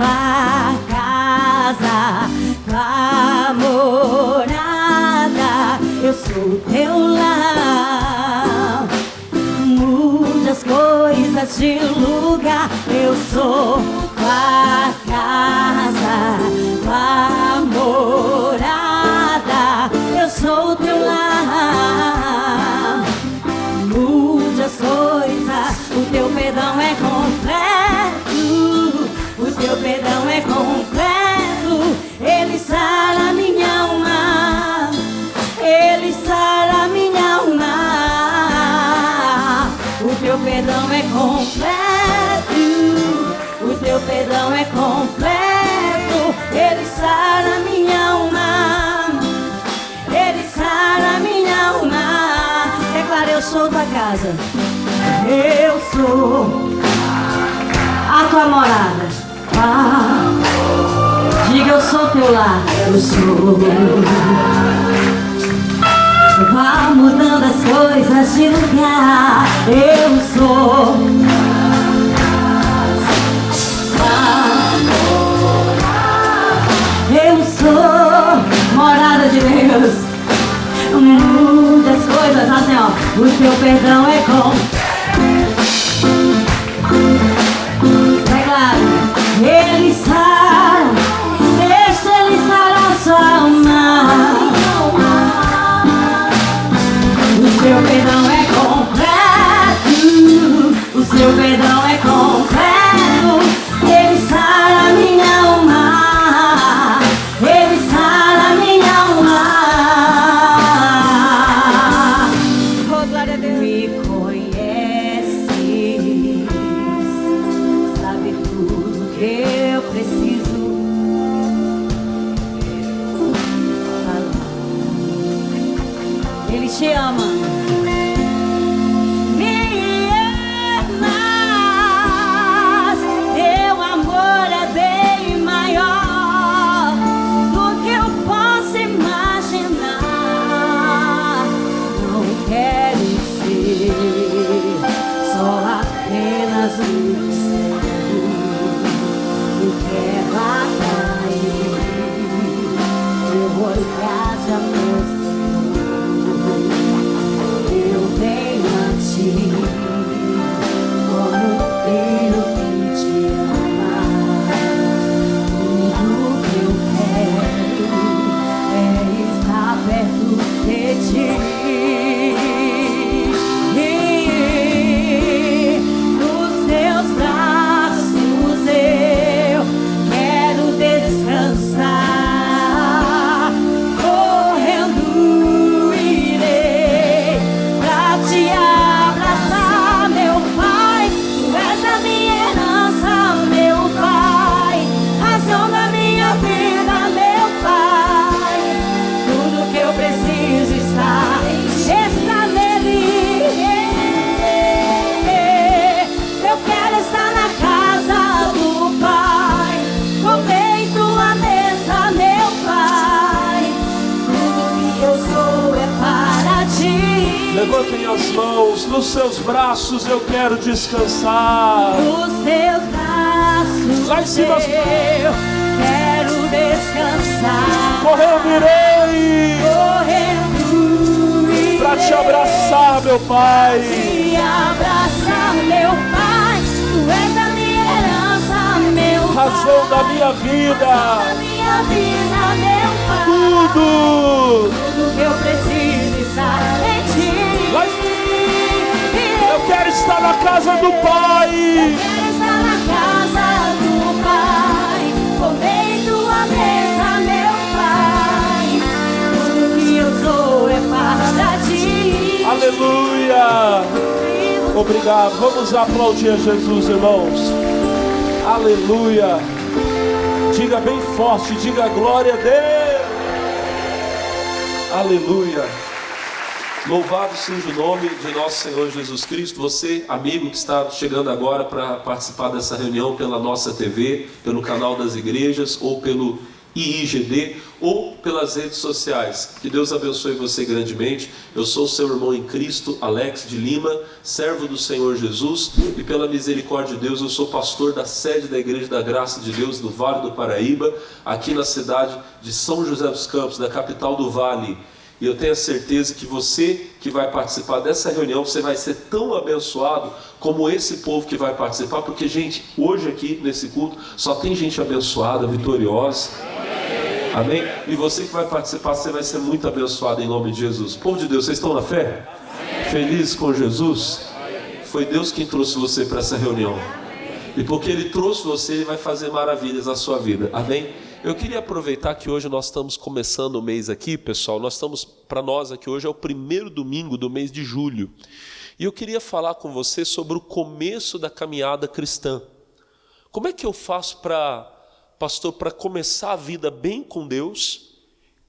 tua casa, tua morada, eu sou teu lar. Mude as coisas de lugar, eu sou tua casa, tua morada, eu sou teu lar. Mude as coisas, o teu perdão é completo, o teu perdão é completo, ele sara minha alma, ele sara minha alma. O teu perdão é completo, o teu perdão é completo, ele sara minha alma, ele sara minha alma. Declara: eu sou tua casa, eu sou a tua morada. Diga: eu sou teu lar, eu sou. Vá mudando as coisas de lugar, eu sou. Eu sou morada de Deus. Mude as coisas assim, ó. O teu perdão é com. Ele sara, deixa ele sarar sua alma. O seu perdão é completo, o seu perdão é completo, ele sara minha alma, ele sara minha alma. Oh, glória a Deus. Me conheces, sabe tudo que eu preciso. Ele te ama. Me amas. Teu amor é bem maior do que eu posso imaginar. Não quero ser só apenas um céu. Eu quero atrair teu olhar de amor. Eu venho a ti como filho que te ama. Tudo que eu quero é estar perto de ti. Nos teus braços eu quero descansar. Correndo irei pra te abraçar, meu Pai. Tu és a minha herança, meu Pai. Razão da minha vida, meu Pai. Tudo que eu preciso está nele. Eu quero estar na casa do Pai, comer em tua mesa, meu Pai. Tudo que eu sou é para ti. Levantem as mãos, nos seus braços eu quero descansar. Nos teus braços Lá em cima as- eu quero descansar. Correndo irei Correndo pra te abraçar, meu Pai. te abraçar, meu Pai. Tu és a minha herança, meu Pai. Razão da minha vida. Da minha vida, meu Pai. Tudo. Tudo que eu preciso está em ti. Lá em- Eu quero estar na casa do Pai. Quero estar na casa do Pai, comer em tua mesa, meu Pai. Tudo que eu sou é para ti. Aleluia. Obrigado. Vamos aplaudir a Jesus, irmãos. Aleluia. Diga bem forte, diga glória a Deus. Aleluia. Louvado seja o nome de nosso Senhor Jesus Cristo. Você, amigo que está chegando agora para participar dessa reunião pela nossa TV, pelo canal das igrejas ou pelo IIGD ou pelas redes sociais. Que Deus abençoe você grandemente. Eu sou o seu irmão em Cristo, Alex de Lima, servo do Senhor Jesus, e pela misericórdia de Deus eu sou pastor da sede da Igreja da Graça de Deus do Vale do Paraíba, aqui na cidade de São José dos Campos, na capital do Vale. E eu tenho a certeza que você que vai participar dessa reunião, você vai ser tão abençoado como esse povo que vai participar, porque, gente, hoje aqui nesse culto só tem gente abençoada, vitoriosa. Amém? E você que vai participar, você vai ser muito abençoado em nome de Jesus. Povo de Deus, vocês estão na fé? Felizes com Jesus? Foi Deus quem trouxe você para essa reunião. E porque Ele trouxe você, Ele vai fazer maravilhas na sua vida. Amém? Eu queria aproveitar que hoje nós estamos começando o mês aqui, pessoal. Para nós aqui hoje é o primeiro domingo do mês de julho. E eu queria falar com você sobre o começo da caminhada cristã. Como é que eu faço pastor, para começar a vida bem com Deus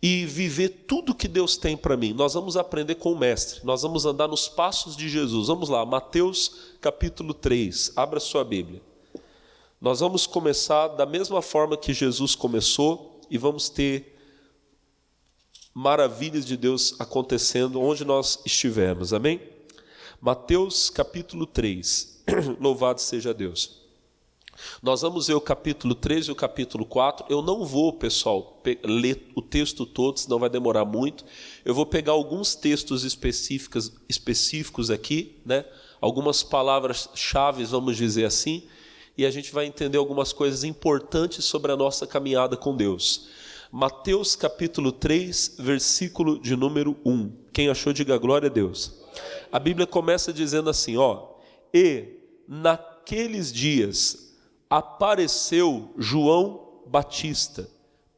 e viver tudo que Deus tem para mim? Nós vamos aprender com o mestre. Nós vamos andar nos passos de Jesus. Vamos lá, Mateus capítulo 3. Abra sua Bíblia. Nós vamos começar da mesma forma que Jesus começou e vamos ter maravilhas de Deus acontecendo onde nós estivermos, amém? Mateus capítulo 3, louvado seja Deus. Nós vamos ver o capítulo 3 e o capítulo 4, eu não vou, pessoal, ler o texto todo, senão vai demorar muito. Eu vou pegar alguns textos específicos aqui, né? Algumas palavras-chave, vamos dizer assim, e a gente vai entender algumas coisas importantes sobre a nossa caminhada com Deus. Mateus capítulo 3, versículo de número 1. Quem achou, diga glória a Deus. A Bíblia começa dizendo assim, e naqueles dias apareceu João Batista,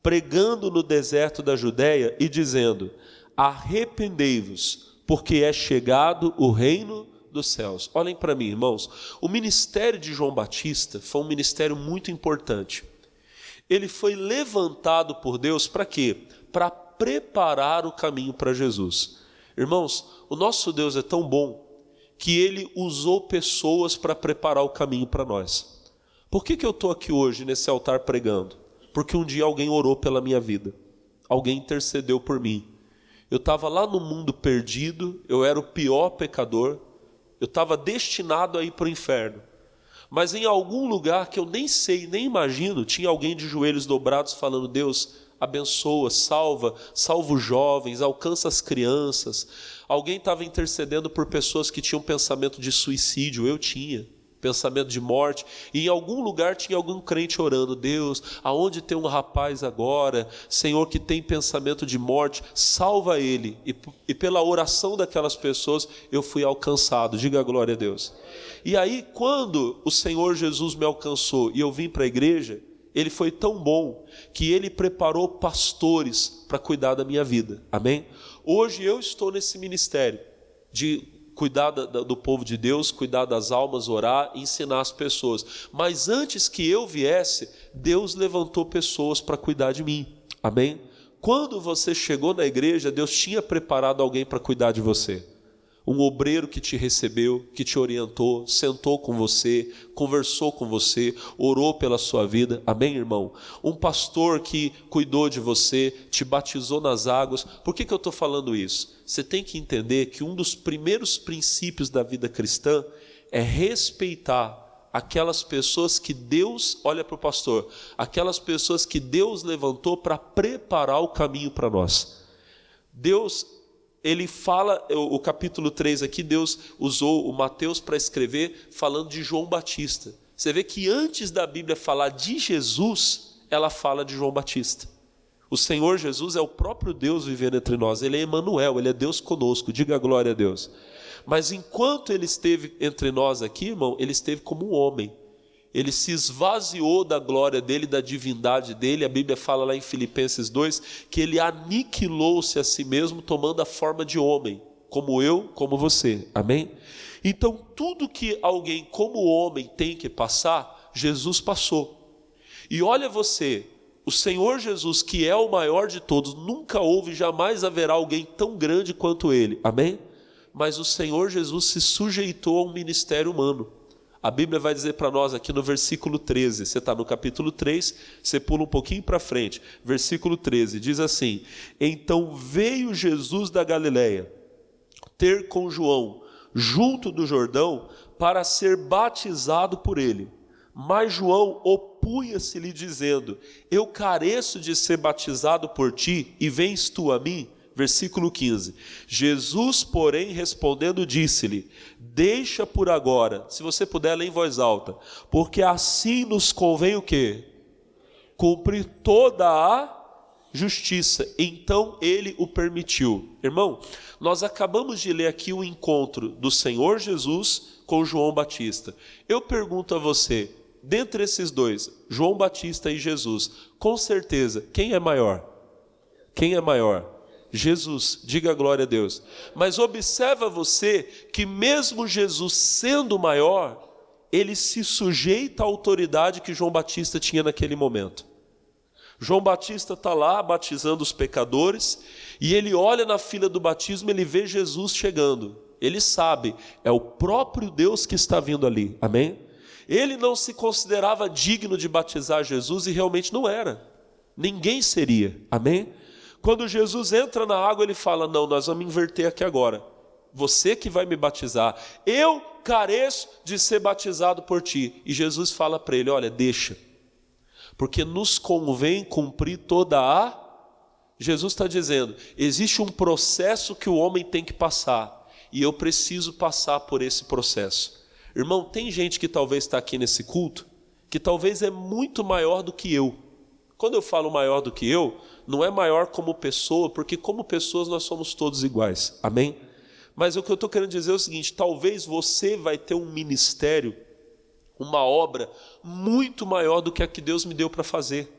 pregando no deserto da Judéia e dizendo, arrependei-vos, porque é chegado o reino dos céus. Olhem para mim, irmãos, o ministério de João Batista foi um ministério muito importante. Ele foi levantado por Deus para quê? Para preparar o caminho para Jesus. Irmãos, o nosso Deus é tão bom que Ele usou pessoas para preparar o caminho para nós. Por que eu estou aqui hoje nesse altar pregando? Porque um dia alguém orou pela minha vida, alguém intercedeu por mim. Eu estava lá no mundo perdido, eu era o pior pecador, eu estava destinado a ir para o inferno. Mas em algum lugar que eu nem sei, nem imagino, tinha alguém de joelhos dobrados falando, Deus, abençoa, salva os jovens, alcança as crianças. Alguém estava intercedendo por pessoas que tinham pensamento de suicídio, eu tinha pensamento de morte, e em algum lugar tinha algum crente orando, Deus, aonde tem um rapaz agora, Senhor, que tem pensamento de morte, salva ele, e pela oração daquelas pessoas, eu fui alcançado, diga glória a Deus. E aí, quando o Senhor Jesus me alcançou, e eu vim para a igreja, Ele foi tão bom, que Ele preparou pastores para cuidar da minha vida, amém? Hoje eu estou nesse ministério, de cuidar do povo de Deus, cuidar das almas, orar, ensinar as pessoas. Mas antes que eu viesse, Deus levantou pessoas para cuidar de mim. Amém? Quando você chegou na igreja, Deus tinha preparado alguém para cuidar de você. Um obreiro que te recebeu, que te orientou, sentou com você, conversou com você, orou pela sua vida. Amém, irmão? Um pastor que cuidou de você, te batizou nas águas. Por que eu estou falando isso? Você tem que entender que um dos primeiros princípios da vida cristã é respeitar aquelas pessoas que Deus, olha para o pastor, aquelas pessoas que Deus levantou para preparar o caminho para nós. Deus, Ele fala, o capítulo 3 aqui, Deus usou o Mateus para escrever falando de João Batista. Você vê que antes da Bíblia falar de Jesus, ela fala de João Batista. O Senhor Jesus é o próprio Deus vivendo entre nós, Ele é Emanuel, Ele é Deus conosco, diga glória a Deus. Mas enquanto Ele esteve entre nós aqui, irmão, Ele esteve como um homem. Ele se esvaziou da glória dele, da divindade dele. A Bíblia fala lá em Filipenses 2, que ele aniquilou-se a si mesmo, tomando a forma de homem, como eu, como você, amém? Então tudo que alguém como homem tem que passar, Jesus passou. E olha você, o Senhor Jesus, que é o maior de todos, nunca houve, jamais haverá alguém tão grande quanto ele, amém? Mas o Senhor Jesus se sujeitou a um ministério humano. A Bíblia vai dizer para nós aqui no versículo 13, você está no capítulo 3, você pula um pouquinho para frente, versículo 13, diz assim: então veio Jesus da Galileia ter com João, junto do Jordão, para ser batizado por ele. Mas João opunha-se-lhe dizendo: eu careço de ser batizado por ti, e vens tu a mim? Versículo 15. Jesus, porém, respondendo, disse-lhe: deixa por agora, se você puder ler em voz alta, porque assim nos convém o quê? Cumprir toda a justiça. Então ele o permitiu. Irmão, nós acabamos de ler aqui o encontro do Senhor Jesus com João Batista. Eu pergunto a você, dentre esses dois, João Batista e Jesus, com certeza, quem é maior? Quem é maior? Jesus, diga glória a Deus. Mas observa você que mesmo Jesus sendo maior, ele se sujeita à autoridade que João Batista tinha naquele momento. João Batista está lá batizando os pecadores, e ele olha na fila do batismo, ele vê Jesus chegando. Ele sabe, é o próprio Deus que está vindo ali, amém? Ele não se considerava digno de batizar Jesus, e realmente não era. Ninguém seria, amém? Quando Jesus entra na água, ele fala: não, nós vamos inverter aqui agora. Você que vai me batizar. Eu careço de ser batizado por ti. E Jesus fala para ele: olha, deixa. Porque nos convém cumprir toda a... Jesus está dizendo, existe um processo que o homem tem que passar. E eu preciso passar por esse processo. Irmão, tem gente que talvez está aqui nesse culto, que talvez é muito maior do que eu. Quando eu falo maior do que eu, não é maior como pessoa, porque como pessoas nós somos todos iguais, amém? Mas o que eu estou querendo dizer é o seguinte: talvez você vai ter um ministério, uma obra muito maior do que a que Deus me deu para fazer.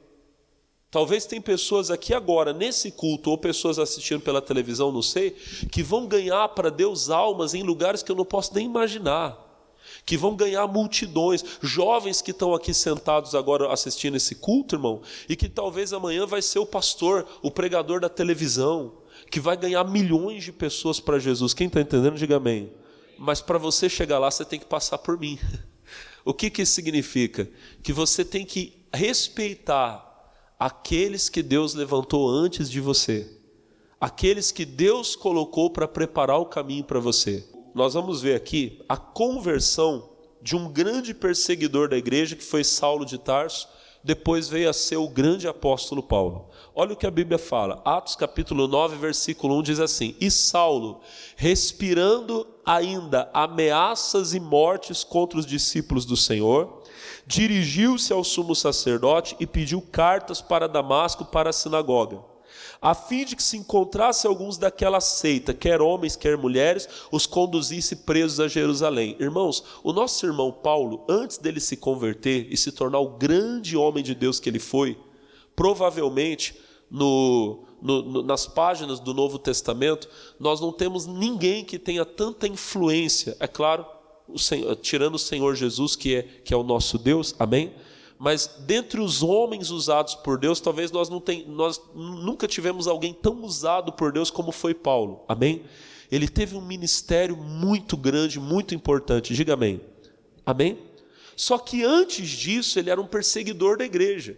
Talvez tem pessoas aqui agora, nesse culto, ou pessoas assistindo pela televisão, não sei, que vão ganhar para Deus almas em lugares que eu não posso nem imaginar. Que vão ganhar multidões, jovens que estão aqui sentados agora assistindo esse culto, irmão, e que talvez amanhã vai ser o pastor, o pregador da televisão, que vai ganhar milhões de pessoas para Jesus. Quem está entendendo, diga amém. Mas para você chegar lá, você tem que passar por mim. O que isso significa? Que você tem que respeitar aqueles que Deus levantou antes de você, aqueles que Deus colocou para preparar o caminho para você. Nós vamos ver aqui a conversão de um grande perseguidor da igreja, que foi Saulo de Tarso, depois veio a ser o grande apóstolo Paulo. Olha o que a Bíblia fala, Atos capítulo 9, versículo 1 diz assim: e Saulo, respirando ainda ameaças e mortes contra os discípulos do Senhor, dirigiu-se ao sumo sacerdote e pediu cartas para Damasco, para a sinagoga, a fim de que se encontrasse alguns daquela seita, quer homens, quer mulheres, os conduzisse presos a Jerusalém. Irmãos, o nosso irmão Paulo, antes dele se converter e se tornar o grande homem de Deus que ele foi, provavelmente nas páginas do Novo Testamento, nós não temos ninguém que tenha tanta influência, é claro, tirando o Senhor Jesus, que é o nosso Deus, amém? Mas dentre os homens usados por Deus, talvez nós nunca tivemos alguém tão usado por Deus como foi Paulo, amém? Ele teve um ministério muito grande, muito importante, diga amém, amém? Só que antes disso ele era um perseguidor da igreja,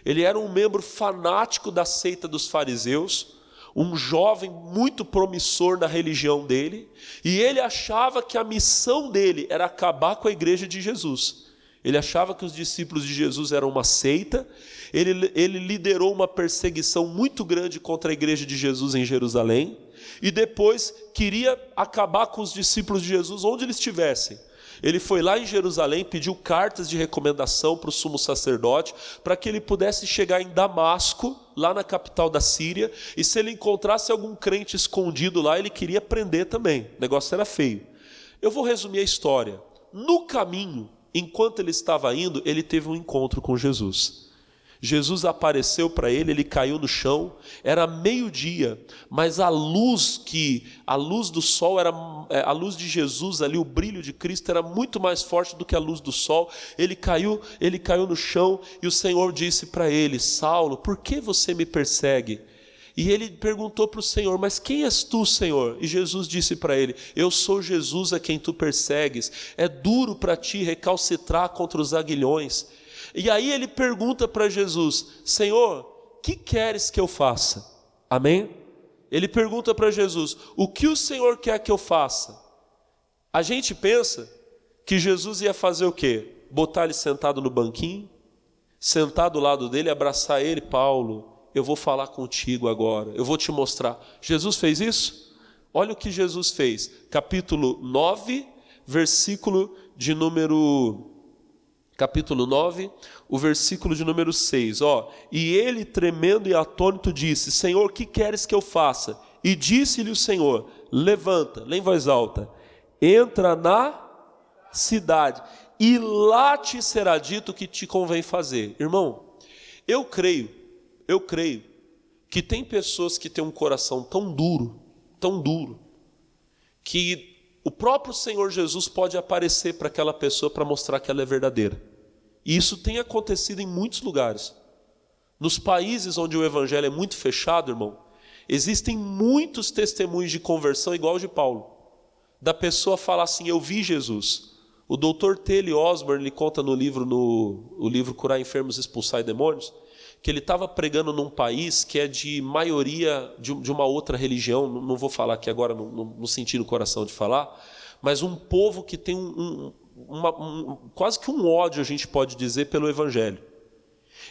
ele era um membro fanático da seita dos fariseus, um jovem muito promissor na religião dele, e ele achava que a missão dele era acabar com a igreja de Jesus. Ele achava que os discípulos de Jesus eram uma seita, ele liderou uma perseguição muito grande contra a igreja de Jesus em Jerusalém, e depois queria acabar com os discípulos de Jesus onde eles estivessem. Ele foi lá em Jerusalém, pediu cartas de recomendação para o sumo sacerdote, para que ele pudesse chegar em Damasco, lá na capital da Síria, e se ele encontrasse algum crente escondido lá, ele queria prender também. O negócio era feio. Eu vou resumir a história. No caminho, enquanto ele estava indo, ele teve um encontro com Jesus. Jesus apareceu para ele, ele caiu no chão, era meio-dia, mas a luz do sol, a luz de Jesus ali, o brilho de Cristo era muito mais forte do que a luz do sol. Ele caiu no chão e o Senhor disse para ele: Saulo, por que você me persegue? E ele perguntou para o Senhor: mas quem és tu, Senhor? E Jesus disse para ele: eu sou Jesus a quem tu persegues. É duro para ti recalcitrar contra os aguilhões. E aí ele pergunta para Jesus: Senhor, que queres que eu faça? Amém? Ele pergunta para Jesus: o que o Senhor quer que eu faça? A gente pensa que Jesus ia fazer o quê? Botar ele sentado no banquinho, sentar do lado dele, abraçar ele: Paulo, eu vou falar contigo agora, eu vou te mostrar. Jesus fez isso? Olha o que Jesus fez. Capítulo 9, versículo de número... Capítulo 9, o versículo de número 6. E ele, tremendo e atônito, disse: Senhor, que queres que eu faça? E disse-lhe o Senhor: levanta, lê em voz alta, entra na cidade, e lá te será dito o que te convém fazer. Irmão, eu creio que tem pessoas que têm um coração tão duro, que o próprio Senhor Jesus pode aparecer para aquela pessoa para mostrar que ela é verdadeira. E isso tem acontecido em muitos lugares. Nos países onde o evangelho é muito fechado, irmão, existem muitos testemunhos de conversão igual o de Paulo. Da pessoa falar assim: eu vi Jesus. O Dr. T.L. Osborne, ele conta no livro Curar Enfermos e Expulsar Demônios, que ele estava pregando num país que é de maioria de uma outra religião. Não vou falar aqui agora no sentido do coração de falar, mas um povo que tem quase que um ódio, a gente pode dizer, pelo evangelho.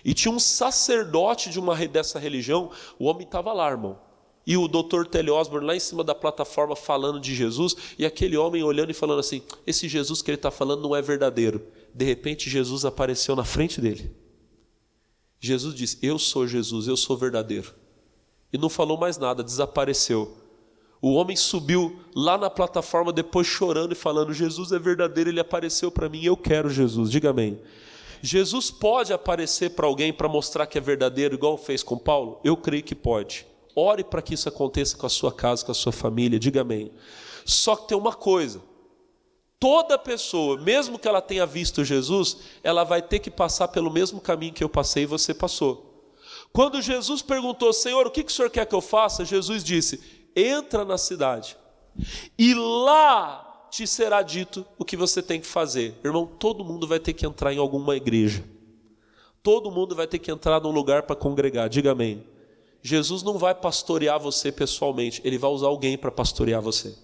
E tinha um sacerdote dessa religião. O homem estava lá, irmão, e o Dr. T.L. Osborne lá em cima da plataforma falando de Jesus, e aquele homem olhando e falando assim: esse Jesus que ele está falando não é verdadeiro. De repente Jesus apareceu na frente dele. Jesus disse: eu sou Jesus, eu sou verdadeiro. E não falou mais nada, desapareceu. O homem subiu lá na plataforma depois chorando e falando: Jesus é verdadeiro, ele apareceu para mim, eu quero Jesus. Diga amém. Jesus pode aparecer para alguém para mostrar que é verdadeiro, igual fez com Paulo? Eu creio que pode. Ore para que isso aconteça com a sua casa, com a sua família. Diga amém. Só que tem uma coisa: toda pessoa, mesmo que ela tenha visto Jesus, ela vai ter que passar pelo mesmo caminho que eu passei e você passou. Quando Jesus perguntou: Senhor, o que o Senhor quer que eu faça? Jesus disse: entra na cidade, e lá te será dito o que você tem que fazer. Irmão, todo mundo vai ter que entrar em alguma igreja. Todo mundo vai ter que entrar num lugar para congregar. Diga amém. Jesus não vai pastorear você pessoalmente, ele vai usar alguém para pastorear você.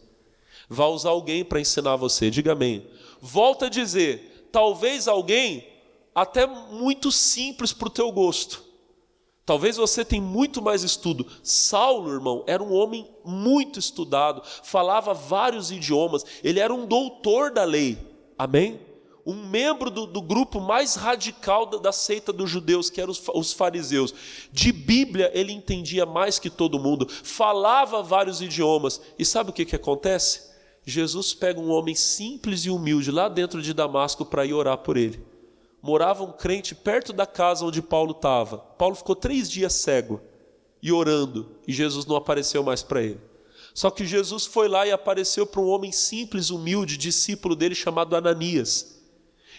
Vai usar alguém para ensinar você. Diga amém. Volta a dizer: talvez alguém até muito simples para o teu gosto. Talvez você tenha muito mais estudo. Saulo, irmão, era um homem muito estudado, falava vários idiomas, ele era um doutor da lei. Amém? Um membro do grupo mais radical da seita dos judeus, que eram os fariseus. De Bíblia ele entendia mais que todo mundo, falava vários idiomas. E sabe o que acontece? Jesus pega um homem simples e humilde lá dentro de Damasco para ir orar por ele. Morava um crente perto da casa onde Paulo estava. Paulo ficou 3 dias cego e orando, e Jesus não apareceu mais para ele. Só que Jesus foi lá e apareceu para um homem simples, humilde, discípulo dele, chamado Ananias.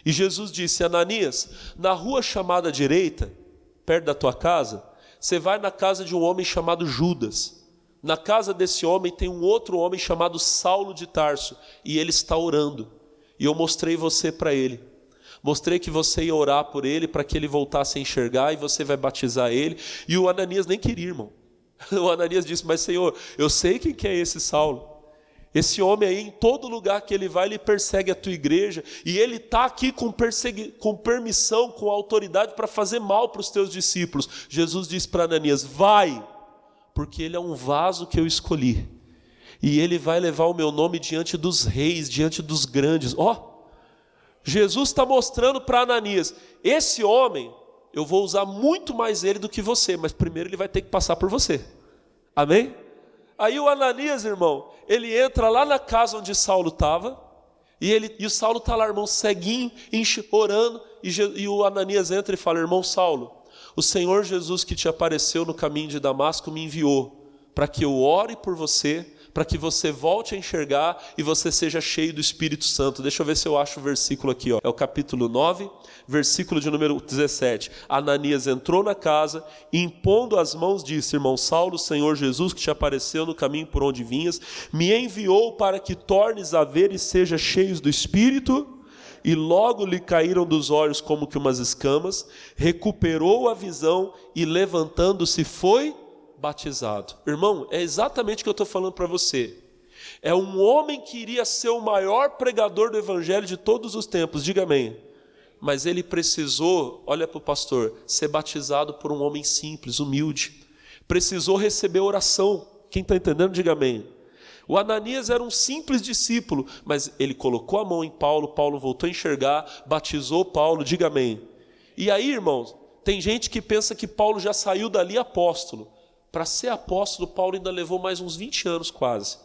E Jesus disse: Ananias, na rua chamada direita, perto da tua casa, você vai na casa de um homem chamado Judas. Na casa desse homem tem um outro homem chamado Saulo de Tarso, e ele está orando. E eu mostrei você para ele. Mostrei que você ia orar por ele para que ele voltasse a enxergar, e você vai batizar ele. E o Ananias nem queria, irmão. O Ananias disse: mas Senhor, eu sei quem que é esse Saulo. Esse homem aí, em todo lugar que ele vai, ele persegue a tua igreja. E ele está aqui com permissão, com autoridade para fazer mal para os teus discípulos. Jesus disse para Ananias: vai, porque ele é um vaso que eu escolhi. E ele vai levar o meu nome diante dos reis, diante dos grandes. Jesus está mostrando para Ananias: esse homem, eu vou usar muito mais ele do que você, mas primeiro ele vai ter que passar por você. Amém? Aí o Ananias, irmão, ele entra lá na casa onde Saulo estava, e o Saulo está lá, irmão, ceguinho, orando, e o Ananias entra e fala: irmão Saulo, o Senhor Jesus que te apareceu no caminho de Damasco me enviou para que eu ore por você, para que você volte a enxergar e você seja cheio do Espírito Santo. Deixa eu ver se eu acho o versículo aqui, ó. É o capítulo 9, versículo de número 17. Ananias entrou na casa e, impondo as mãos, disse: irmão Saulo, o Senhor Jesus, que te apareceu no caminho por onde vinhas, me enviou para que tornes a ver e seja cheios do Espírito. E logo lhe caíram dos olhos como que umas escamas, recuperou a visão e, levantando-se, foi batizado. Irmão, é exatamente o que eu estou falando para você. É um homem que iria ser o maior pregador do evangelho de todos os tempos, diga amém. Mas ele precisou, olha para o pastor, ser batizado por um homem simples, humilde. Precisou receber oração. Quem está entendendo, diga amém. O Ananias era um simples discípulo, mas ele colocou a mão em Paulo, Paulo voltou a enxergar, batizou Paulo, diga amém. E aí, irmãos, tem gente que pensa que Paulo já saiu dali apóstolo. Para ser apóstolo, Paulo ainda levou mais uns 20 anos quase.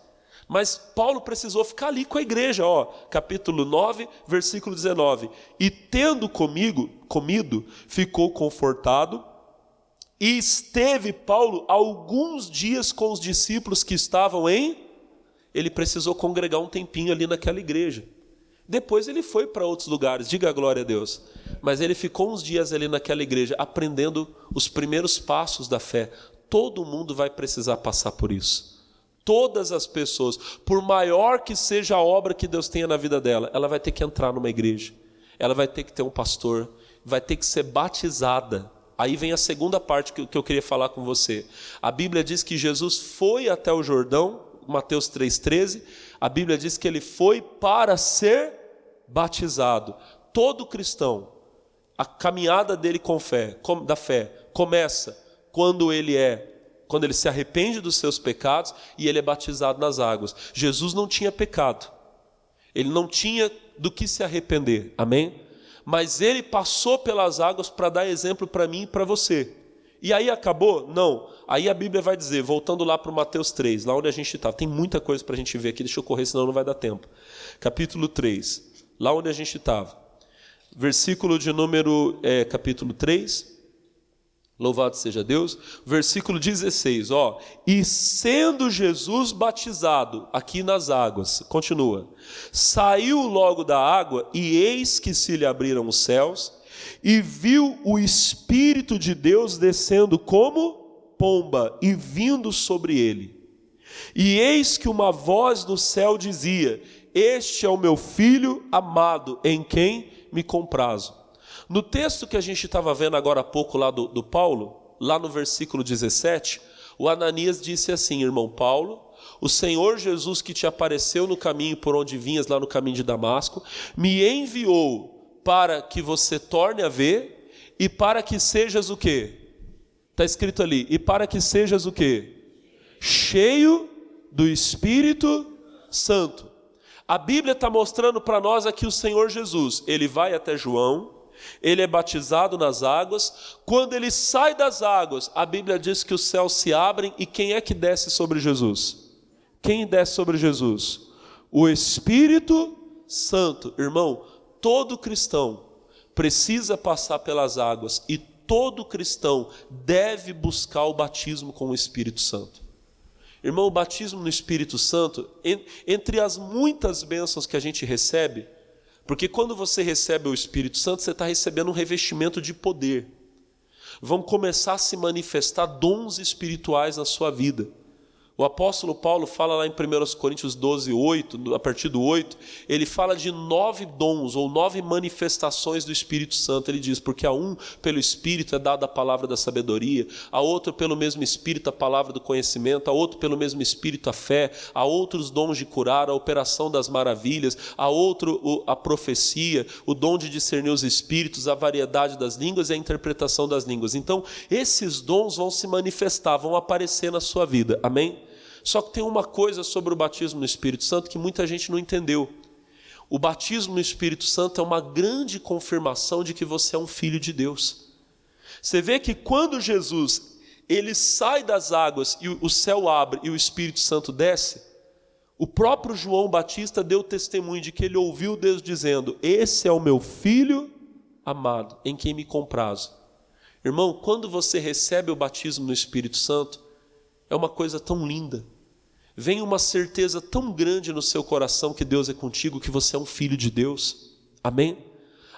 Mas Paulo precisou ficar ali com a igreja, ó, capítulo 9, versículo 19. E tendo comido, ficou confortado, e esteve Paulo alguns dias com os discípulos que estavam em... Ele precisou congregar um tempinho ali naquela igreja. Depois ele foi para outros lugares, diga a glória a Deus. Mas ele ficou uns dias ali naquela igreja, aprendendo os primeiros passos da fé. Todo mundo vai precisar passar por isso. Todas as pessoas, por maior que seja a obra que Deus tenha na vida dela, ela vai ter que entrar numa igreja. Ela vai ter que ter um pastor, vai ter que ser batizada. Aí vem a segunda parte que eu queria falar com você. A Bíblia diz que Jesus foi até o Jordão, Mateus 3,13, a Bíblia diz que ele foi para ser batizado. Todo cristão, a caminhada dele da fé, começa quando ele se arrepende dos seus pecados e ele é batizado nas águas. Jesus não tinha pecado, ele não tinha do que se arrepender, amém? Mas ele passou pelas águas para dar exemplo para mim e para você. E aí acabou? Não. Aí a Bíblia vai dizer, voltando lá para o Mateus 3, lá onde a gente estava. Tem muita coisa para a gente ver aqui, deixa eu correr, senão não vai dar tempo. Capítulo 3, lá onde a gente estava. Versículo de número, capítulo 3, louvado seja Deus. Versículo 16, ó. E sendo Jesus batizado aqui nas águas, continua. Saiu logo da água e eis que se lhe abriram os céus. E viu o Espírito de Deus descendo como pomba e vindo sobre ele. E eis que uma voz do céu dizia: este é o meu filho amado, em quem me comprazo. No texto que a gente estava vendo agora há pouco lá do Paulo, lá no versículo 17, o Ananias disse assim: irmão Paulo, o Senhor Jesus que te apareceu no caminho por onde vinhas, lá no caminho de Damasco, me enviou para que você torne a ver e para que sejas o quê? Está escrito ali, e para que sejas o quê? Cheio do Espírito Santo. A Bíblia está mostrando para nós aqui o Senhor Jesus. Ele vai até João, ele é batizado nas águas. Quando ele sai das águas, a Bíblia diz que os céus se abrem e quem é que desce sobre Jesus? Quem desce sobre Jesus? O Espírito Santo. Irmão, todo cristão precisa passar pelas águas e todo cristão deve buscar o batismo com o Espírito Santo. Irmão, o batismo no Espírito Santo, entre as muitas bênçãos que a gente recebe, porque quando você recebe o Espírito Santo, você está recebendo um revestimento de poder. Vão começar a se manifestar dons espirituais na sua vida. O apóstolo Paulo fala lá em 1 Coríntios 12, 8, a partir do 8, ele fala de 9 dons ou 9 manifestações do Espírito Santo. Ele diz, porque a um pelo Espírito é dada a palavra da sabedoria, a outro pelo mesmo Espírito a palavra do conhecimento, a outro pelo mesmo Espírito a fé, a outros dons de curar, a operação das maravilhas, a outro a profecia, o dom de discernir os espíritos, a variedade das línguas e a interpretação das línguas. Então, esses dons vão se manifestar, vão aparecer na sua vida, amém? Só que tem uma coisa sobre o batismo no Espírito Santo que muita gente não entendeu. O batismo no Espírito Santo é uma grande confirmação de que você é um filho de Deus. Você vê que quando Jesus ele sai das águas e o céu abre e o Espírito Santo desce, o próprio João Batista deu testemunho de que ele ouviu Deus dizendo: esse é o meu filho amado, em quem me comprazo. Irmão, quando você recebe o batismo no Espírito Santo, é uma coisa tão linda. vem uma certeza tão grande no seu coração que Deus é contigo, que você é um filho de Deus. Amém?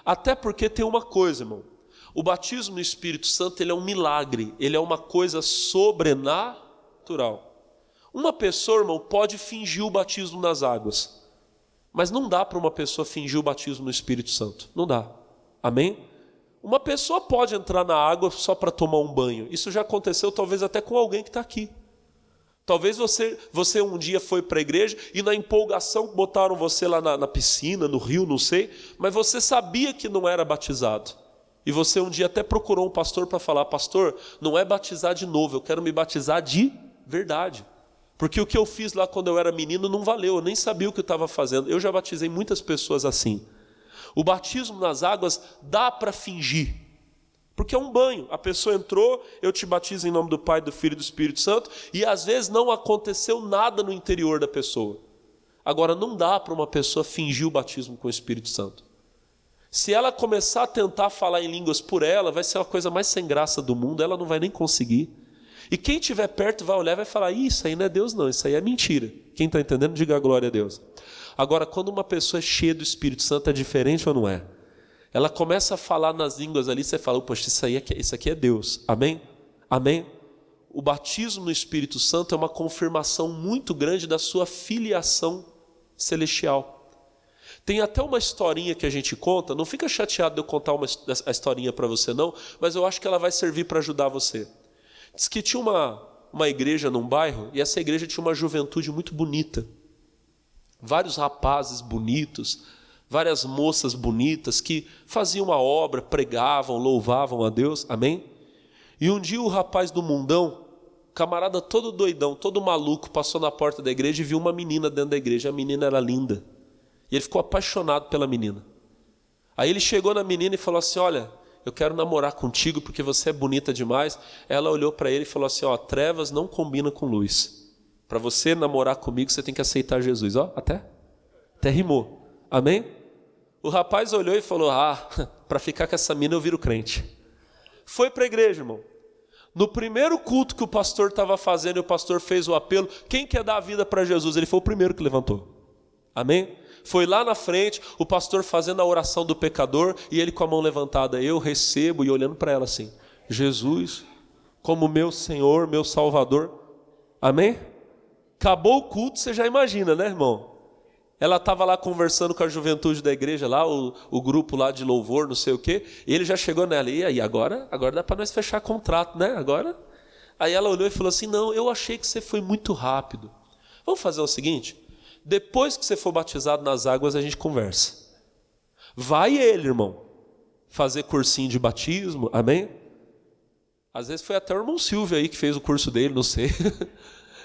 Até porque tem uma coisa, irmão. O batismo no Espírito Santo, ele é um milagre, ele é uma coisa sobrenatural. Uma pessoa, irmão, pode fingir o batismo nas águas, mas não dá para uma pessoa fingir o batismo no Espírito Santo. Não dá. Amém? Uma pessoa pode entrar na água só para tomar um banho. Isso já aconteceu talvez até com alguém que está aqui. Talvez você um dia foi para a igreja e na empolgação botaram você lá na piscina, no rio, não sei, mas você sabia que não era batizado. E você um dia até procurou um pastor para falar: pastor, não é batizar de novo, eu quero me batizar de verdade. Porque o que eu fiz lá quando eu era menino não valeu, eu nem sabia o que eu estava fazendo. Eu já batizei muitas pessoas assim. O batismo nas águas dá para fingir, porque é um banho. A pessoa entrou, eu te batizo em nome do Pai, do Filho e do Espírito Santo, e às vezes não aconteceu nada no interior da pessoa. Agora, não dá para uma pessoa fingir o batismo com o Espírito Santo. Se ela começar a tentar falar em línguas por ela, vai ser uma coisa mais sem graça do mundo, ela não vai nem conseguir. E quem estiver perto vai olhar e vai falar: isso aí não é Deus não, isso aí é mentira. Quem está entendendo, diga glória a Deus. Agora, quando uma pessoa é cheia do Espírito Santo, é diferente ou não é? Ela começa a falar nas línguas ali, você fala: poxa, isso aqui é Deus. Amém? Amém? O batismo no Espírito Santo é uma confirmação muito grande da sua filiação celestial. Tem até uma historinha que a gente conta, não fica chateado de eu contar a historinha para você não, mas eu acho que ela vai servir para ajudar você. Diz que tinha uma igreja num bairro, e essa igreja tinha uma juventude muito bonita. Vários rapazes bonitos, várias moças bonitas que faziam a obra, pregavam, louvavam a Deus, amém? E um dia o rapaz do mundão, camarada todo doidão, todo maluco, passou na porta da igreja e viu uma menina dentro da igreja. A menina era linda. E ele ficou apaixonado pela menina. Aí ele chegou na menina e falou assim: olha, eu quero namorar contigo porque você é bonita demais. Ela olhou para ele e falou assim: ó, trevas não combinam com luz. Para você namorar comigo, você tem que aceitar Jesus. Ó, até rimou. Amém? O rapaz olhou e falou: para ficar com essa mina eu viro crente. Foi para a igreja, irmão. No primeiro culto que o pastor estava fazendo, e o pastor fez o apelo: quem quer dar a vida para Jesus? Ele foi o primeiro que levantou. Amém? Foi lá na frente, o pastor fazendo a oração do pecador, e ele com a mão levantada: eu recebo, e olhando para ela assim: Jesus, como meu Senhor, meu Salvador. Amém? Acabou o culto, você já imagina, né, irmão? Ela estava lá conversando com a juventude da igreja, lá, o grupo lá de louvor, não sei o quê, e ele já chegou nela: e aí, agora dá para nós fechar contrato, né? Agora? Aí ela olhou e falou assim: não, eu achei que você foi muito rápido. Vamos fazer o seguinte: depois que você for batizado nas águas, a gente conversa. Vai ele, irmão, fazer cursinho de batismo, amém? Às vezes foi até o irmão Silvio aí que fez o curso dele, não sei.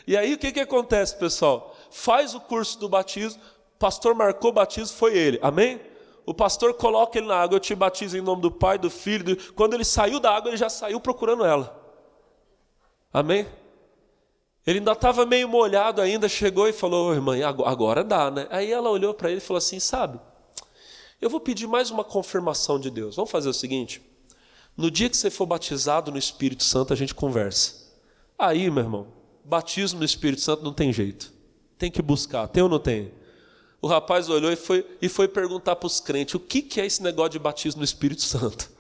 E aí o que acontece, pessoal? Faz o curso do batismo, pastor marcou o batismo, foi ele, amém? O pastor coloca ele na água: eu te batizo em nome do Pai, do Filho. Quando ele saiu da água, ele já saiu procurando ela. Amém? Ele ainda estava meio molhado ainda, chegou e falou: irmã, agora dá, né? Aí ela olhou para ele e falou assim: sabe, eu vou pedir mais uma confirmação de Deus. Vamos fazer o seguinte: no dia que você for batizado no Espírito Santo, a gente conversa. Aí, meu irmão, batismo no Espírito Santo não tem jeito. Tem que buscar, tem ou não tem? O rapaz olhou e foi perguntar para os crentes: o que é esse negócio de batismo no Espírito Santo?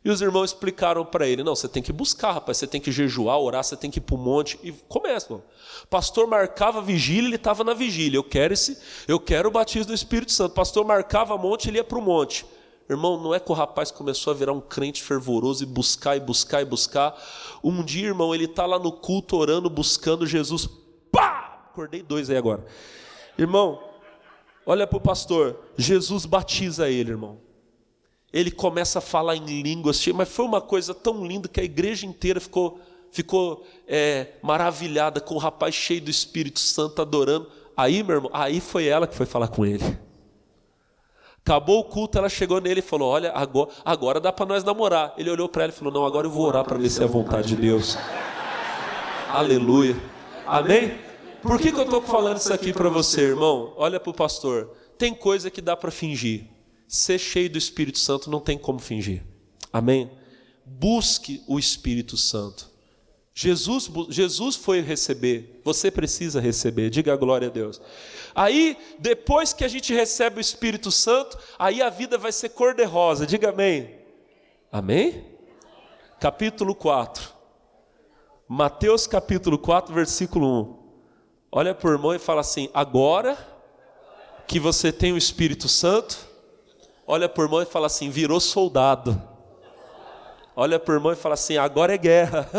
E os irmãos explicaram para ele: não, você tem que buscar, rapaz, você tem que jejuar, orar, você tem que ir para o monte. E começa, irmão. Pastor marcava vigília, ele estava na vigília: eu quero o batismo do Espírito Santo. Pastor marcava monte, ele ia para o monte. Irmão, não é que o rapaz começou a virar um crente fervoroso e buscar, e buscar, e buscar. Um dia, irmão, ele está lá no culto orando, buscando Jesus. Pá! Acordei 2 aí agora. Irmão, olha para o pastor, Jesus batiza ele, irmão. Ele começa a falar em línguas, mas foi uma coisa tão linda que a igreja inteira ficou maravilhada com o rapaz cheio do Espírito Santo, adorando. Aí, meu irmão, aí foi ela que foi falar com ele. Acabou o culto, ela chegou nele e falou: olha, agora dá para nós namorar. Ele olhou para ela e falou: não, agora eu vou orar para ver se é a vontade de Deus. Aleluia. Amém? Por que eu estou falando isso aqui para você, irmão? Olha para o pastor. Tem coisa que dá para fingir. Ser cheio do Espírito Santo não tem como fingir. Amém? Busque o Espírito Santo. Jesus foi receber, você precisa receber, diga a glória a Deus. Aí, depois que a gente recebe o Espírito Santo, aí a vida vai ser cor-de-rosa, diga amém. Amém? Capítulo 4, Mateus capítulo 4, versículo 1. Olha para o irmão e fala assim: agora que você tem o Espírito Santo, olha para o irmão e fala assim: virou soldado. Olha para o irmão e fala assim: agora é guerra.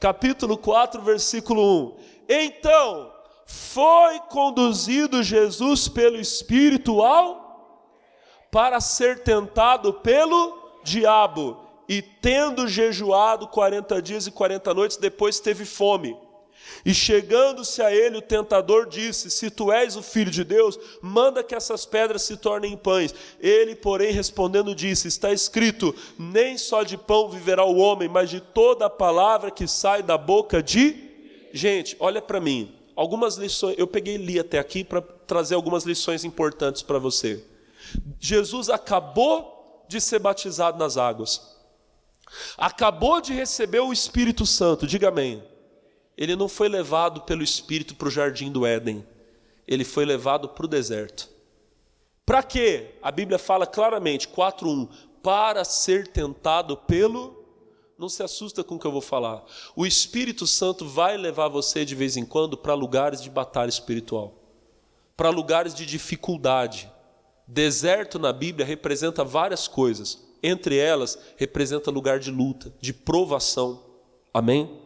Capítulo 4, versículo 1. Então, foi conduzido Jesus pelo Espírito para ser tentado pelo diabo, e tendo jejuado 40 dias e 40 noites, depois teve fome. E chegando-se a ele, o tentador disse: se tu és o Filho de Deus, manda que essas pedras se tornem pães. Ele, porém, respondendo, disse: está escrito, nem só de pão viverá o homem, mas de toda a palavra que sai da boca de... Gente, olha para mim, algumas lições, eu peguei e li até aqui para trazer algumas lições importantes para você. Jesus acabou de ser batizado nas águas, acabou de receber o Espírito Santo, diga amém. Ele não foi levado pelo Espírito para o jardim do Éden, ele foi levado para o deserto. Para quê? A Bíblia fala claramente, 4:1, para ser tentado pelo... Não se assusta com o que eu vou falar. O Espírito Santo vai levar você de vez em quando para lugares de batalha espiritual, para lugares de dificuldade. Deserto na Bíblia representa várias coisas, entre elas representa lugar de luta, de provação. Amém?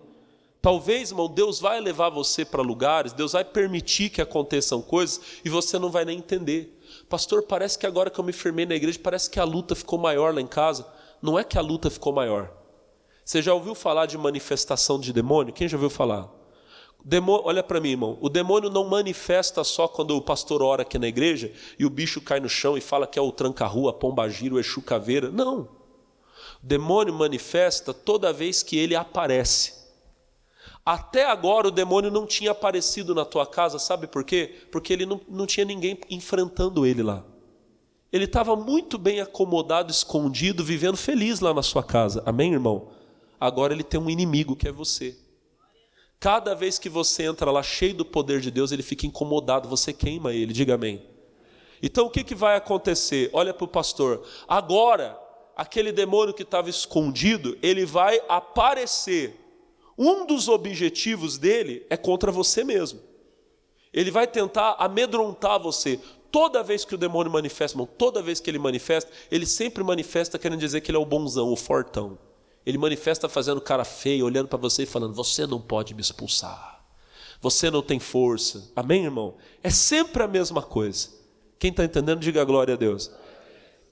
Talvez, irmão, Deus vai levar você para lugares, Deus vai permitir que aconteçam coisas e você não vai nem entender. Pastor, parece que agora que eu me firmei na igreja, parece que a luta ficou maior lá em casa. Não é que a luta ficou maior. Você já ouviu falar de manifestação de demônio? Quem já ouviu falar? Olha para mim, irmão. O demônio não manifesta só quando o pastor ora aqui na igreja e o bicho cai no chão e fala que é o tranca-rua, pomba-gira, o Exu caveira. Não. O demônio manifesta toda vez que ele aparece. Até agora o demônio não tinha aparecido na tua casa, sabe por quê? Porque ele não tinha ninguém enfrentando ele lá. Ele estava muito bem acomodado, escondido, vivendo feliz lá na sua casa. Amém, irmão? Agora ele tem um inimigo que é você. Cada vez que você entra lá cheio do poder de Deus, ele fica incomodado, você queima ele, diga amém. Então o que vai acontecer? Olha para o pastor. Agora, aquele demônio que estava escondido, ele vai aparecer. Um dos objetivos dele é contra você mesmo. Ele vai tentar amedrontar você. Toda vez que o demônio manifesta, irmão, toda vez que ele manifesta, ele sempre manifesta querendo dizer que ele é o bonzão, o fortão. Ele manifesta fazendo cara feia, olhando para você e falando: você não pode me expulsar. Você não tem força. Amém, irmão? É sempre a mesma coisa. Quem está entendendo, diga glória a Deus.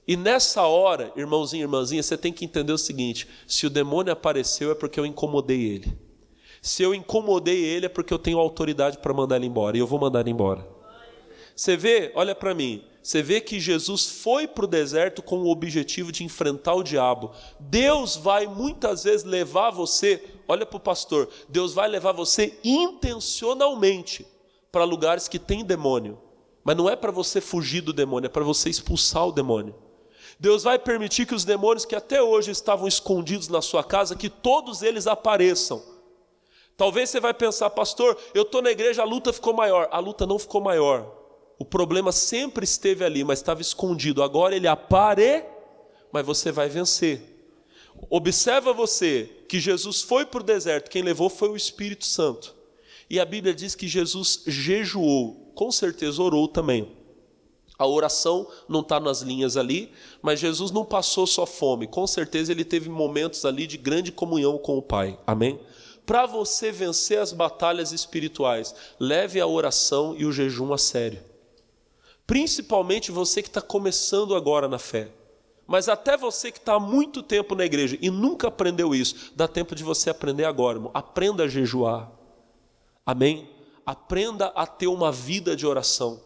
E nessa hora, irmãozinho, irmãzinha, você tem que entender o seguinte: se o demônio apareceu é porque eu incomodei ele. Se eu incomodei ele é porque eu tenho autoridade para mandar ele embora, e eu vou mandar ele embora. Você vê, olha para mim, você vê que Jesus foi para o deserto com o objetivo de enfrentar o diabo. Deus vai muitas vezes levar você, olha para o pastor, Deus vai levar você intencionalmente para lugares que tem demônio. Mas não é para você fugir do demônio, é para você expulsar o demônio. Deus vai permitir que os demônios que até hoje estavam escondidos na sua casa, que todos eles apareçam. Talvez você vai pensar: pastor, eu estou na igreja, a luta ficou maior. A luta não ficou maior. O problema sempre esteve ali, mas estava escondido. Agora ele mas você vai vencer. Observa você que Jesus foi para o deserto, quem levou foi o Espírito Santo. E a Bíblia diz que Jesus jejuou, com certeza orou também. A oração não está nas linhas ali, mas Jesus não passou só fome, com certeza ele teve momentos ali de grande comunhão com o Pai, amém? Para você vencer as batalhas espirituais, leve a oração e o jejum a sério. Principalmente você que está começando agora na fé, mas até você que está há muito tempo na igreja e nunca aprendeu isso, dá tempo de você aprender agora, irmão. Aprenda a jejuar, amém? Aprenda a ter uma vida de oração.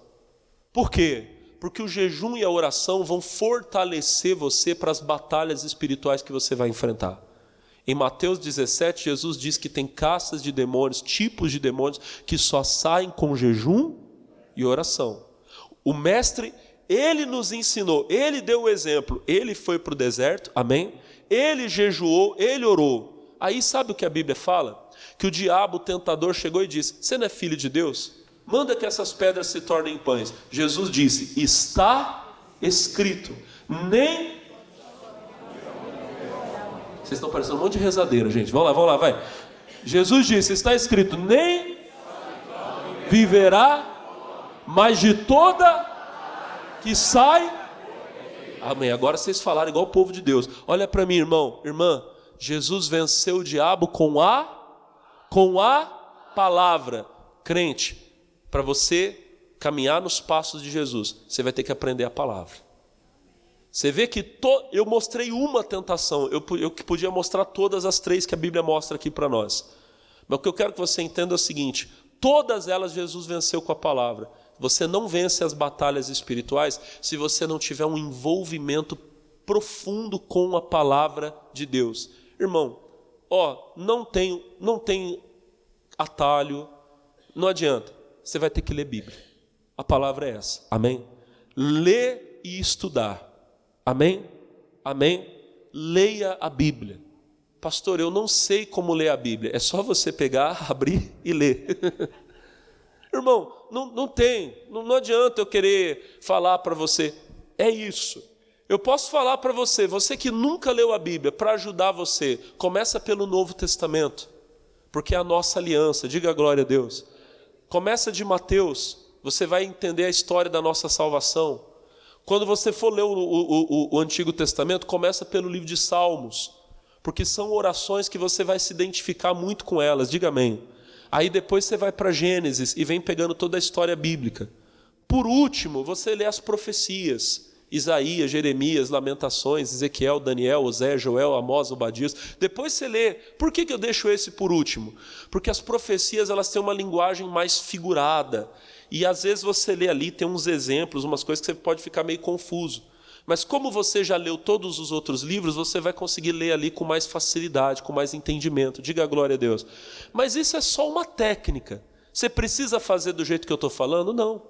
Por quê? Porque o jejum e a oração vão fortalecer você para as batalhas espirituais que você vai enfrentar. Em Mateus 17, Jesus diz que tem castas de demônios, tipos de demônios, que só saem com jejum e oração. O mestre, ele nos ensinou, ele deu o exemplo, ele foi para o deserto, amém? Ele jejuou, ele orou. Aí sabe o que a Bíblia fala? Que o diabo, o tentador, chegou e disse: você não é filho de Deus? Manda que essas pedras se tornem pães. Jesus disse: está escrito, nem... Vocês estão parecendo um monte de rezadeira, gente. Vamos lá, vai. Jesus disse: está escrito, nem viverá, mas de toda que sai... Amém. Agora vocês falaram igual o povo de Deus. Olha para mim, irmão, irmã. Jesus venceu o diabo com a palavra. Crente, para você caminhar nos passos de Jesus, você vai ter que aprender a palavra. Você vê que eu mostrei uma tentação, eu que podia mostrar todas as 3 que a Bíblia mostra aqui para nós. Mas o que eu quero que você entenda é o seguinte: todas elas Jesus venceu com a palavra. Você não vence as batalhas espirituais se você não tiver um envolvimento profundo com a palavra de Deus. Irmão, não tem atalho, não adianta. Você vai ter que ler Bíblia. A palavra é essa. Amém? Ler e estudar. Amém? Amém? Leia a Bíblia. Pastor, eu não sei como ler a Bíblia. É só você pegar, abrir e ler. Irmão, não adianta eu querer falar para você. É isso. Eu posso falar para você que nunca leu a Bíblia, para ajudar você, começa pelo Novo Testamento, porque é a nossa aliança. Diga glória a Deus. Começa de Mateus, você vai entender a história da nossa salvação. Quando você for ler o Antigo Testamento, começa pelo livro de Salmos, porque são orações que você vai se identificar muito com elas. Diga amém. Aí depois você vai para Gênesis e vem pegando toda a história bíblica. Por último, você lê as profecias: Isaías, Jeremias, Lamentações, Ezequiel, Daniel, Osé, Joel, Amós, Obadias. Depois você lê. Por que eu deixo esse por último? Porque as profecias, elas têm uma linguagem mais figurada. E às vezes você lê ali, tem uns exemplos, umas coisas que você pode ficar meio confuso. Mas como você já leu todos os outros livros, você vai conseguir ler ali com mais facilidade, com mais entendimento. Diga glória a Deus. Mas isso é só uma técnica. Você precisa fazer do jeito que eu estou falando? Não.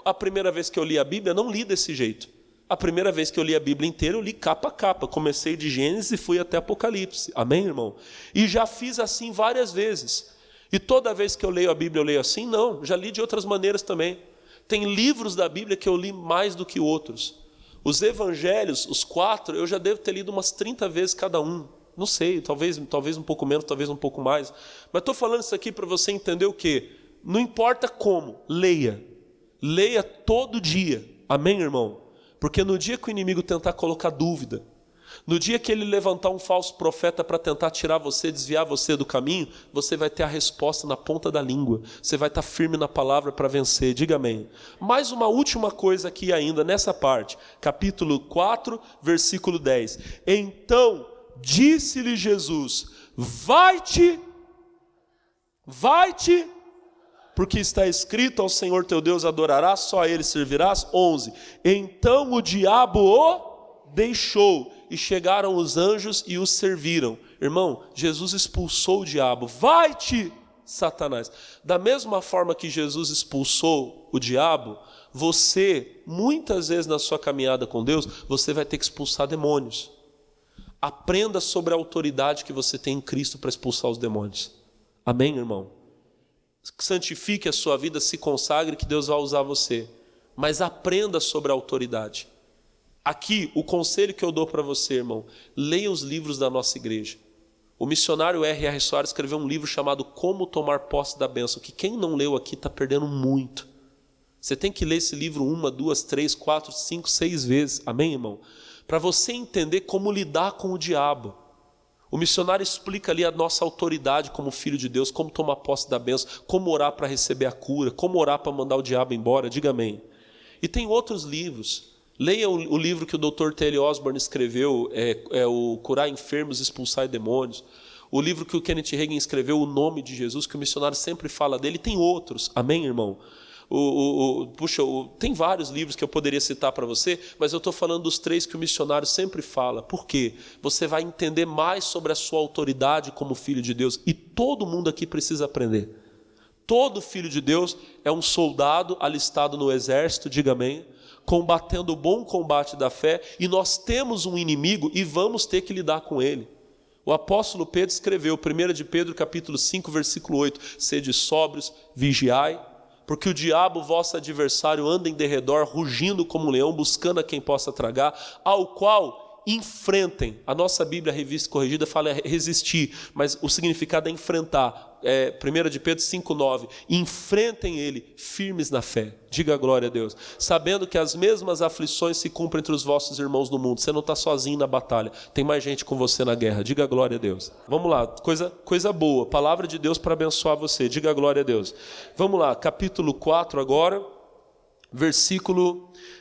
A primeira vez que eu li a Bíblia, não li desse jeito. A primeira vez que eu li a Bíblia inteira, eu li capa a capa. Comecei de Gênesis e fui até Apocalipse. Amém, irmão? E já fiz assim várias vezes. E toda vez que eu leio a Bíblia, eu leio assim? Não, já li de outras maneiras também. Tem livros da Bíblia que eu li mais do que outros. Os evangelhos, os 4, eu já devo ter lido umas 30 vezes cada um. Não sei, talvez um pouco menos, talvez um pouco mais. Mas estou falando isso aqui para você entender o quê? Não importa como, leia. Leia todo dia. Amém, irmão? Porque no dia que o inimigo tentar colocar dúvida, no dia que ele levantar um falso profeta para tentar tirar você, desviar você do caminho, você vai ter a resposta na ponta da língua. Você vai estar firme na palavra para vencer. Diga amém. Mais uma última coisa aqui ainda nessa parte. Capítulo 4, versículo 10. Então disse-lhe Jesus: vai-te, porque está escrito: ao Senhor teu Deus adorarás, só a Ele servirás. 11. Então o diabo o deixou, e chegaram os anjos e os serviram. Irmão, Jesus expulsou o diabo. Vai-te, Satanás. Da mesma forma que Jesus expulsou o diabo, você, muitas vezes na sua caminhada com Deus, você vai ter que expulsar demônios. Aprenda sobre a autoridade que você tem em Cristo para expulsar os demônios. Amém, irmão? Santifique a sua vida, se consagre, que Deus vai usar você. Mas aprenda sobre a autoridade. Aqui, o conselho que eu dou para você, irmão: leia os livros da nossa igreja. O missionário R.R. Soares escreveu um livro chamado Como Tomar Posse da Bênção, que quem não leu aqui está perdendo muito. Você tem que ler esse livro 1, 2, 3, 4, 5, 6 vezes. Amém, irmão? Para você entender como lidar com o diabo. O missionário explica ali a nossa autoridade como filho de Deus, como tomar posse da bênção, como orar para receber a cura, como orar para mandar o diabo embora. Diga amém. E tem outros livros. Leia o livro que o Dr. T.L. Osborne escreveu, o Curar Enfermos, Expulsar Demônios. O livro que o Kenneth Hagin escreveu, O Nome de Jesus, que o missionário sempre fala dele. Tem outros, amém, irmão? Tem vários livros que eu poderia citar para você, mas eu estou falando dos 3 que o missionário sempre fala. Por quê? Você vai entender mais sobre a sua autoridade como filho de Deus. E todo mundo aqui precisa aprender. Todo filho de Deus é um soldado alistado no exército, diga amém, combatendo o bom combate da fé, e nós temos um inimigo e vamos ter que lidar com ele. O apóstolo Pedro escreveu, 1 de Pedro capítulo 5, versículo 8, sede sóbrios, vigiai, porque o diabo, vosso adversário, anda em derredor, rugindo como um leão, buscando a quem possa tragar, ao qual enfrentem. A nossa Bíblia Revista e Corrigida fala resistir, mas o significado é enfrentar. 1 de Pedro 5,9, enfrentem ele firmes na fé, diga glória a Deus, sabendo que as mesmas aflições se cumprem entre os vossos irmãos no mundo. Você não está sozinho na batalha, tem mais gente com você na guerra, diga glória a Deus. Vamos lá, coisa boa, palavra de Deus para abençoar você, diga glória a Deus. Vamos lá, capítulo 4 agora,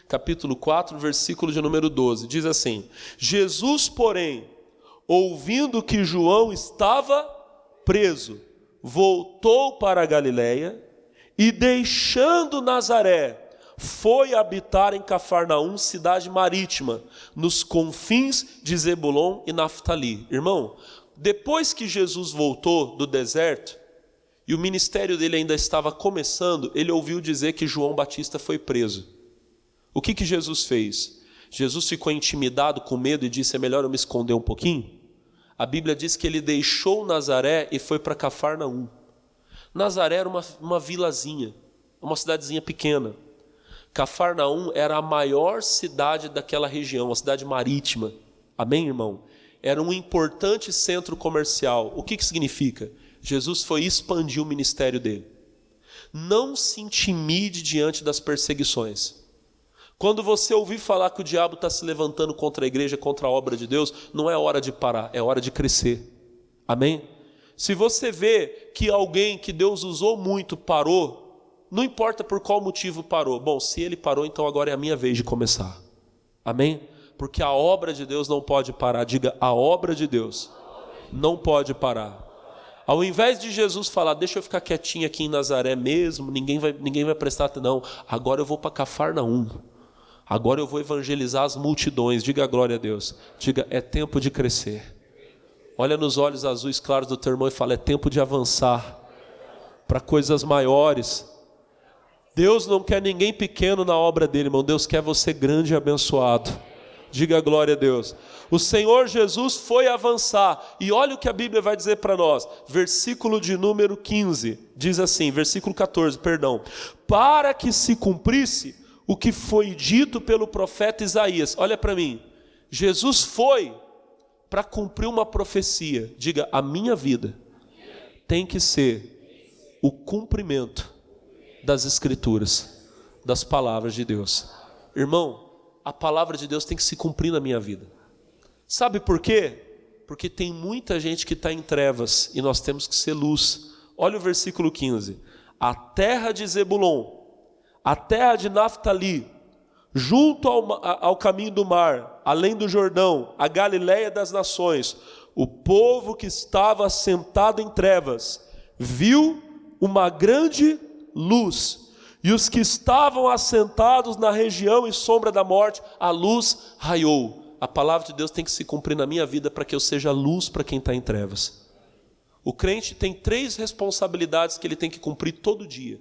capítulo 4, versículo de número 12, diz assim: Jesus, porém, ouvindo que João estava preso, voltou para a Galiléia e, deixando Nazaré, foi habitar em Cafarnaum, cidade marítima, nos confins de Zebulon e Naftali. Irmão, depois que Jesus voltou do deserto e o ministério dele ainda estava começando, ele ouviu dizer que João Batista foi preso. O que Jesus fez? Jesus ficou intimidado, com medo, e disse: é melhor eu me esconder um pouquinho? A Bíblia diz que ele deixou Nazaré e foi para Cafarnaum. Nazaré era uma vilazinha, uma cidadezinha pequena. Cafarnaum era a maior cidade daquela região, uma cidade marítima. Amém, irmão? Era um importante centro comercial. O que significa? Jesus foi expandir o ministério dele. Não se intimide diante das perseguições. Quando você ouvir falar que o diabo está se levantando contra a igreja, contra a obra de Deus, não é hora de parar, é hora de crescer. Amém? Se você vê que alguém que Deus usou muito parou, não importa por qual motivo parou. Bom, se ele parou, então agora é a minha vez de começar. Amém? Porque a obra de Deus não pode parar. Diga, a obra de Deus não pode parar. Ao invés de Jesus falar: deixa eu ficar quietinho aqui em Nazaré mesmo, ninguém vai prestar atenção. Não, agora eu vou para Cafarnaum. Agora eu vou evangelizar as multidões. Diga glória a Deus. Diga, é tempo de crescer. Olha nos olhos azuis claros do teu irmão e fala: é tempo de avançar para coisas maiores. Deus não quer ninguém pequeno na obra dele, irmão. Deus quer você grande e abençoado. Diga glória a Deus. O Senhor Jesus foi avançar. E olha o que a Bíblia vai dizer para nós. Versículo de número 15. Diz assim, versículo 14, perdão. Para que se cumprisse o que foi dito pelo profeta Isaías. Olha para mim. Jesus foi para cumprir uma profecia. Diga, a minha vida tem que ser o cumprimento das Escrituras, das palavras de Deus. Irmão, a palavra de Deus tem que se cumprir na minha vida. Sabe por quê? Porque tem muita gente que está em trevas e nós temos que ser luz. Olha o versículo 15. A terra de Zebulon, a terra de Naftali, junto ao caminho do mar, além do Jordão, a Galiléia das nações, o povo que estava assentado em trevas viu uma grande luz, e os que estavam assentados na região e sombra da morte, a luz raiou. A palavra de Deus tem que se cumprir na minha vida para que eu seja luz para quem está em trevas. O crente tem 3 responsabilidades que ele tem que cumprir todo dia.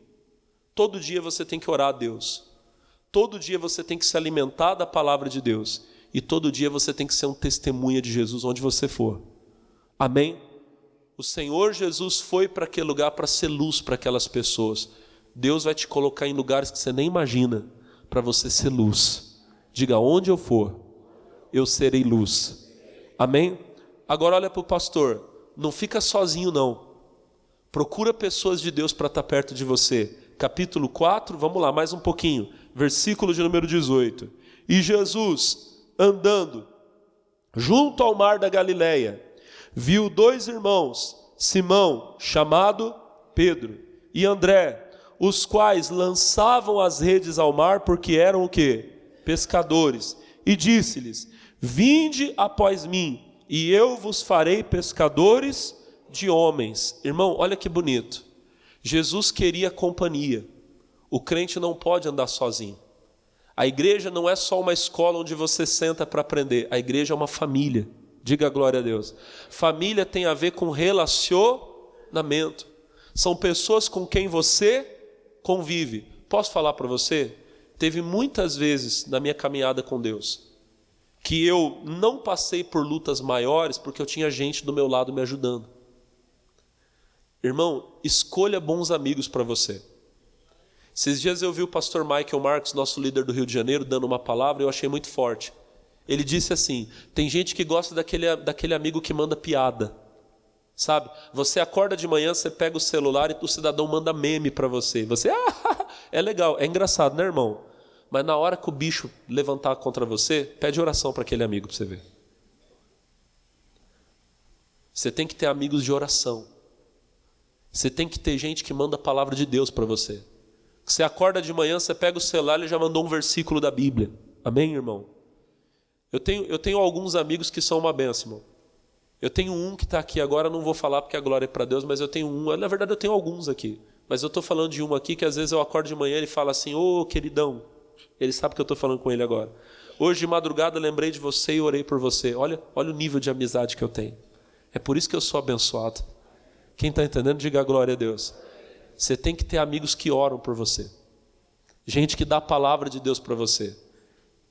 Todo dia você tem que orar a Deus. Todo dia você tem que se alimentar da palavra de Deus. E todo dia você tem que ser um testemunha de Jesus onde você for. Amém? O Senhor Jesus foi para aquele lugar para ser luz para aquelas pessoas. Deus vai te colocar em lugares que você nem imagina para você ser luz. Diga, onde eu for, eu serei luz. Amém? Agora olha para o pastor. Não fica sozinho não. Procura pessoas de Deus para estar perto de você. Capítulo 4, vamos lá, mais um pouquinho. Versículo de número 18. E Jesus, andando junto ao mar da Galiléia, viu 2 irmãos, Simão, chamado Pedro, e André, os quais lançavam as redes ao mar, porque eram o quê? Pescadores. E disse-lhes: vinde após mim, e eu vos farei pescadores de homens. Irmão, olha que bonito. Jesus queria companhia. O crente não pode andar sozinho. A igreja não é só uma escola onde você senta para aprender. A igreja é uma família. Diga glória a Deus. Família tem a ver com relacionamento. São pessoas com quem você convive. Posso falar para você? Teve muitas vezes na minha caminhada com Deus que eu não passei por lutas maiores porque eu tinha gente do meu lado me ajudando. Irmão, escolha bons amigos para você. Esses dias eu vi o pastor Michael Marques, nosso líder do Rio de Janeiro, dando uma palavra e eu achei muito forte. Ele disse assim, tem gente que gosta daquele amigo que manda piada. Sabe? Você acorda de manhã, você pega o celular e o cidadão manda meme para você. Você, é legal, é engraçado, né, irmão? Mas na hora que o bicho levantar contra você, pede oração para aquele amigo para você ver. Você tem que ter amigos de oração. Você tem que ter gente que manda a palavra de Deus para você. Você acorda de manhã, você pega o celular e já mandou um versículo da Bíblia. Amém, irmão? Eu tenho alguns amigos que são uma bênção, irmão. Eu tenho um que está aqui agora, não vou falar porque a glória é para Deus, mas eu tenho um. Na verdade, eu tenho alguns aqui. Mas eu estou falando de um aqui que às vezes eu acordo de manhã e ele fala assim, ô queridão. Ele sabe que eu estou falando com ele agora. Hoje de madrugada lembrei de você e orei por você. Olha o nível de amizade que eu tenho. É por isso que eu sou abençoado. Quem está entendendo, diga a glória a Deus. Você tem que ter amigos que oram por você. Gente que dá a palavra de Deus para você.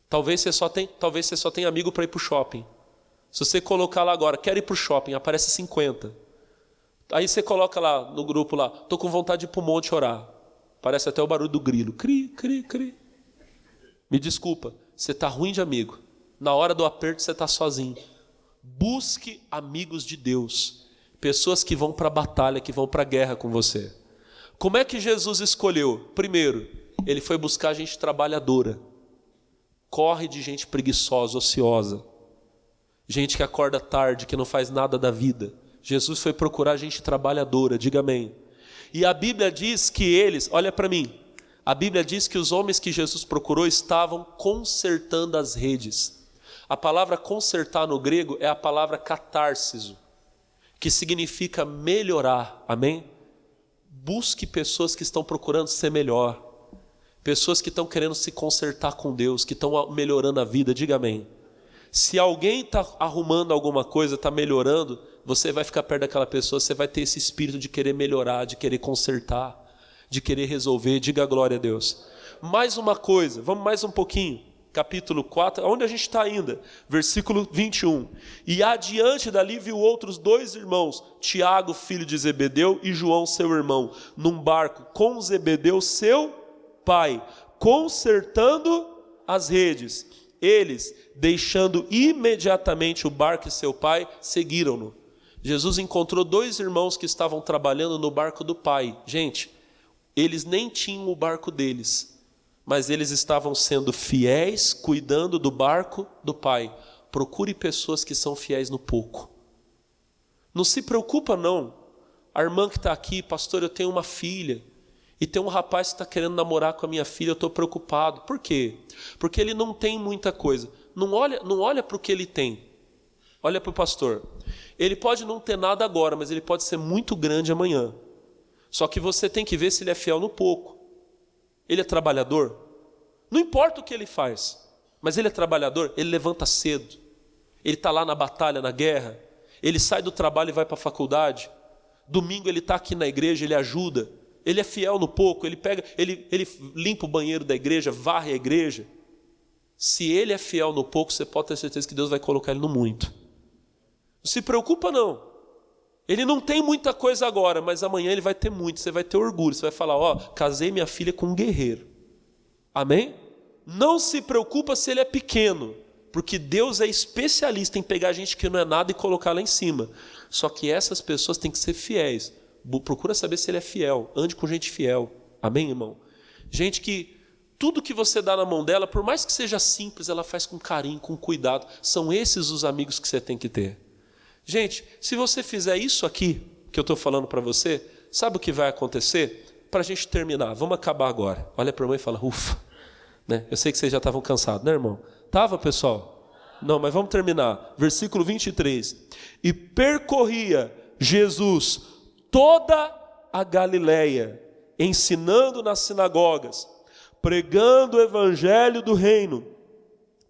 Talvez você só tenha amigo para ir para o shopping. Se você colocar lá agora, quero ir para o shopping, aparece 50. Aí você coloca lá no grupo lá, estou com vontade de ir para o monte orar. Parece até o barulho do grilo. Cri, cri, cri. Me desculpa, você está ruim de amigo. Na hora do aperto você está sozinho. Busque amigos de Deus. Pessoas que vão para a batalha, que vão para a guerra com você. Como é que Jesus escolheu? Primeiro, ele foi buscar gente trabalhadora. Corre de gente preguiçosa, ociosa. Gente que acorda tarde, que não faz nada da vida. Jesus foi procurar gente trabalhadora, diga amém. E a Bíblia diz que eles, olha para mim, a Bíblia diz que os homens que Jesus procurou estavam consertando as redes. A palavra consertar no grego é a palavra catársiso, que significa melhorar, amém? Busque pessoas que estão procurando ser melhor. Pessoas que estão querendo se consertar com Deus, que estão melhorando a vida, diga amém. Se alguém está arrumando alguma coisa, está melhorando, você vai ficar perto daquela pessoa, você vai ter esse espírito de querer melhorar, de querer consertar, de querer resolver, diga a glória a Deus. Mais uma coisa, vamos mais um pouquinho, capítulo 4, onde a gente está ainda? Versículo 21. E adiante dali viu outros 2 irmãos, Tiago, filho de Zebedeu, e João, seu irmão, num barco com Zebedeu, seu pai, consertando as redes. Eles, deixando imediatamente o barco e seu pai, seguiram-no. Jesus encontrou 2 irmãos que estavam trabalhando no barco do pai. Gente, eles nem tinham o barco deles, mas eles estavam sendo fiéis, cuidando do barco do pai. Procure pessoas que são fiéis no pouco. Não se preocupa não. A irmã que está aqui, pastor, eu tenho uma filha. E tem um rapaz que está querendo namorar com a minha filha, eu estou preocupado. Por quê? Porque ele não tem muita coisa. Não olha para o que ele tem. Olha para o pastor. Ele pode não ter nada agora, mas ele pode ser muito grande amanhã. Só que você tem que ver se ele é fiel no pouco. Ele é trabalhador? Não importa o que ele faz, mas ele é trabalhador, ele levanta cedo. Ele está lá na batalha, na guerra. Ele sai do trabalho e vai para a faculdade. Domingo ele está aqui na igreja, ele ajuda. Ele é fiel no pouco, ele limpa o banheiro da igreja, varre a igreja. Se ele é fiel no pouco, você pode ter certeza que Deus vai colocar ele no muito. Não se preocupa não. Ele não tem muita coisa agora, mas amanhã ele vai ter muito. Você vai ter orgulho, você vai falar, casei minha filha com um guerreiro. Amém? Não se preocupa se ele é pequeno, porque Deus é especialista em pegar gente que não é nada e colocar lá em cima. Só que essas pessoas têm que ser fiéis. Procura saber se ele é fiel. Ande com gente fiel. Amém, irmão? Gente que tudo que você dá na mão dela, por mais que seja simples, ela faz com carinho, com cuidado. São esses os amigos que você tem que ter. Gente, se você fizer isso aqui, que eu estou falando para você, sabe o que vai acontecer? Para a gente terminar, vamos acabar agora. Olha para a irmã e fala, ufa. Né? Eu sei que vocês já estavam cansados, né, irmão? Tava, pessoal? Não, mas vamos terminar. Versículo 23. E percorria Jesus toda a Galileia, ensinando nas sinagogas, pregando o evangelho do reino,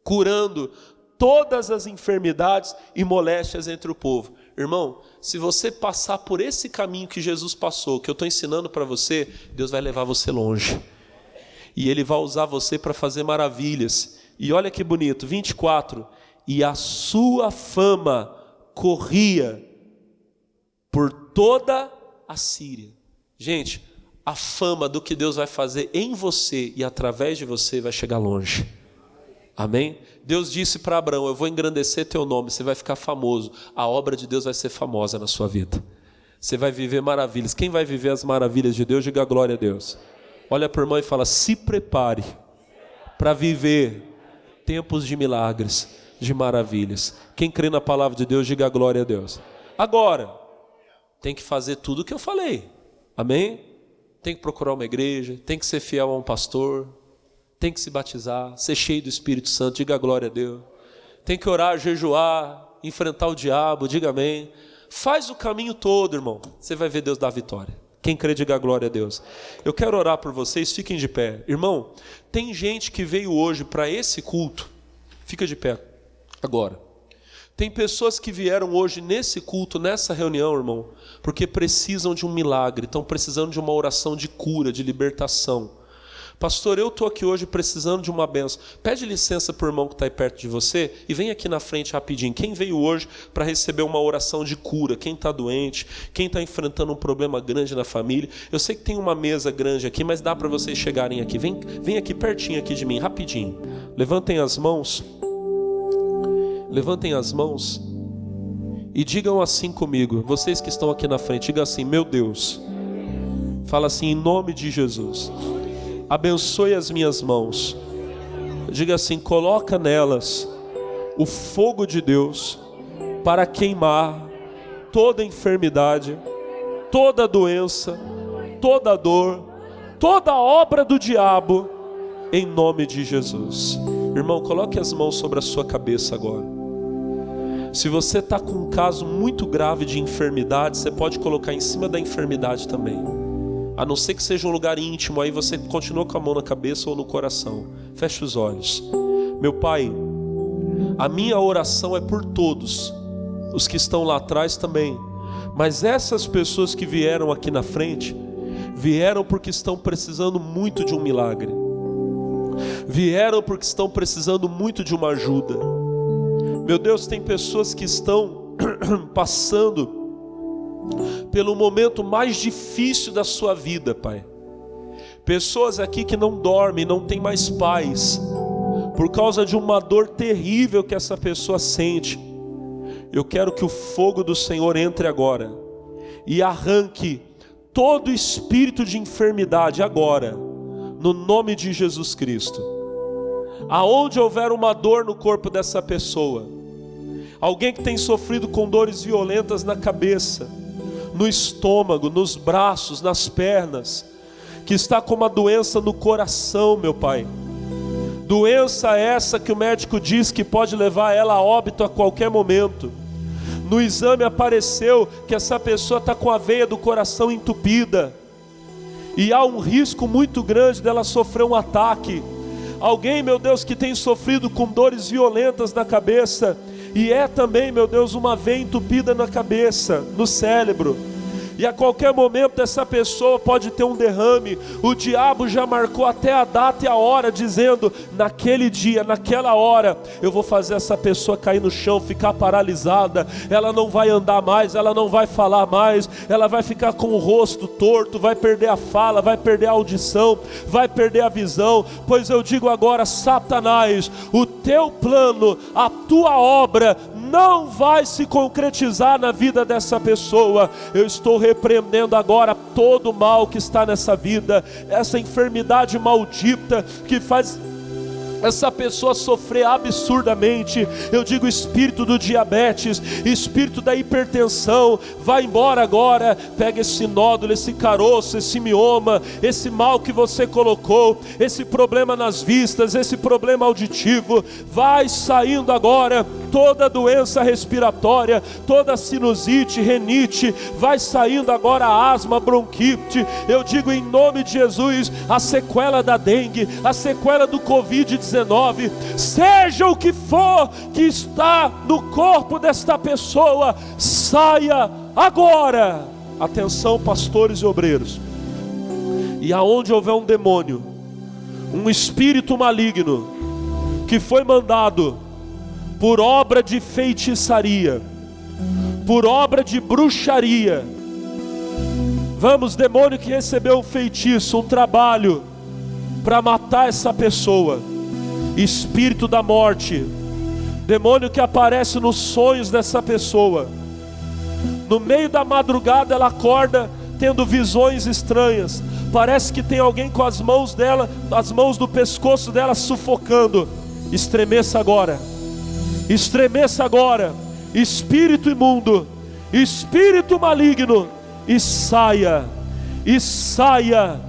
curando todas as enfermidades e moléstias entre o povo. Irmão, se você passar por esse caminho que Jesus passou, que eu estou ensinando para você, Deus vai levar você longe. E Ele vai usar você para fazer maravilhas. E olha que bonito, 24. e a sua fama corria por toda a Síria. Gente, a fama do que Deus vai fazer em você e através de você vai chegar longe. Amém? Deus disse para Abraão: eu vou engrandecer teu nome, você vai ficar famoso. A obra de Deus vai ser famosa na sua vida. Você vai viver maravilhas. Quem vai viver as maravilhas de Deus, diga glória a Deus. Olha para o irmão e fala: se prepare para viver tempos de milagres, de maravilhas. Quem crê na palavra de Deus, diga glória a Deus. Agora, tem que fazer tudo o que eu falei. Amém? Tem que procurar uma igreja, tem que ser fiel a um pastor, tem que se batizar, ser cheio do Espírito Santo, diga glória a Deus. Tem que orar, jejuar, enfrentar o diabo, diga amém. Faz o caminho todo, irmão, você vai ver Deus dar vitória. Quem crê, diga glória a Deus. Eu quero orar por vocês, fiquem de pé. Irmão, tem gente que veio hoje para esse culto, fica de pé agora. Tem pessoas que vieram hoje nesse culto, nessa reunião, irmão, porque precisam de um milagre, estão precisando de uma oração de cura, de libertação. Pastor, eu estou aqui hoje precisando de uma bênção. Pede licença para o irmão que está aí perto de você e vem aqui na frente rapidinho. Quem veio hoje para receber uma oração de cura? Quem está doente? Quem está enfrentando um problema grande na família? Eu sei que tem uma mesa grande aqui, mas dá para vocês chegarem aqui. Vem aqui pertinho aqui de mim, rapidinho. Levantem as mãos. Levantem as mãos e digam assim comigo, vocês que estão aqui na frente, digam assim: meu Deus, fala assim, em nome de Jesus, abençoe as minhas mãos. Diga assim: coloca nelas o fogo de Deus para queimar toda enfermidade, toda doença, toda dor, toda obra do diabo, em nome de Jesus. Irmão, coloque as mãos sobre a sua cabeça agora. Se você está com um caso muito grave de enfermidade, você pode colocar em cima da enfermidade também. A não ser que seja um lugar íntimo, aí você continua com a mão na cabeça ou no coração. Feche os olhos. Meu Pai, a minha oração é por todos, os que estão lá atrás também. Mas essas pessoas que vieram aqui na frente, vieram porque estão precisando muito de um milagre. Vieram porque estão precisando muito de uma ajuda. Meu Deus, tem pessoas que estão passando pelo momento mais difícil da sua vida, Pai. Pessoas aqui que não dormem, não têm mais paz, por causa de uma dor terrível que essa pessoa sente. Eu quero que o fogo do Senhor entre agora e arranque todo espírito de enfermidade agora, no nome de Jesus Cristo. Aonde houver uma dor no corpo dessa pessoa, alguém que tem sofrido com dores violentas na cabeça, no estômago, nos braços, nas pernas, que está com uma doença no coração, meu Pai, doença essa que o médico diz que pode levar ela a óbito a qualquer momento. No exame apareceu que essa pessoa está com a veia do coração entupida, e há um risco muito grande dela sofrer um ataque. Alguém, meu Deus, que tem sofrido com dores violentas na cabeça, e é também, meu Deus, uma veia entupida na cabeça, no cérebro, e a qualquer momento essa pessoa pode ter um derrame. O diabo já marcou até a data e a hora, dizendo: naquele dia, naquela hora, eu vou fazer essa pessoa cair no chão, ficar paralisada, ela não vai andar mais, ela não vai falar mais, ela vai ficar com o rosto torto, vai perder a fala, vai perder a audição, vai perder a visão. Pois eu digo agora: Satanás, o teu plano, a tua obra não vai se concretizar na vida dessa pessoa. Eu estou repreendendo agora todo o mal que está nessa vida, essa enfermidade maldita que faz essa pessoa sofrer absurdamente. Eu digo: espírito do diabetes, espírito da hipertensão, vai embora agora. Pega esse nódulo, esse caroço, esse mioma, esse mal que você colocou, esse problema nas vistas, esse problema auditivo, vai saindo agora. Toda doença respiratória, toda sinusite, renite, vai saindo agora. Asma, bronquite, eu digo em nome de Jesus, a sequela da dengue, a sequela do Covid-19, seja o que for que está no corpo desta pessoa, saia agora. Atenção, pastores e obreiros, e aonde houver um demônio, um espírito maligno que foi mandado por obra de feitiçaria, por obra de bruxaria. Vamos, demônio que recebeu um feitiço, um trabalho para matar essa pessoa, espírito da morte, demônio que aparece nos sonhos dessa pessoa, no meio da madrugada ela acorda tendo visões estranhas, parece que tem alguém com as mãos dela, as mãos do pescoço dela sufocando. Estremeça agora, estremeça agora, espírito imundo, espírito maligno, e saia, e saia,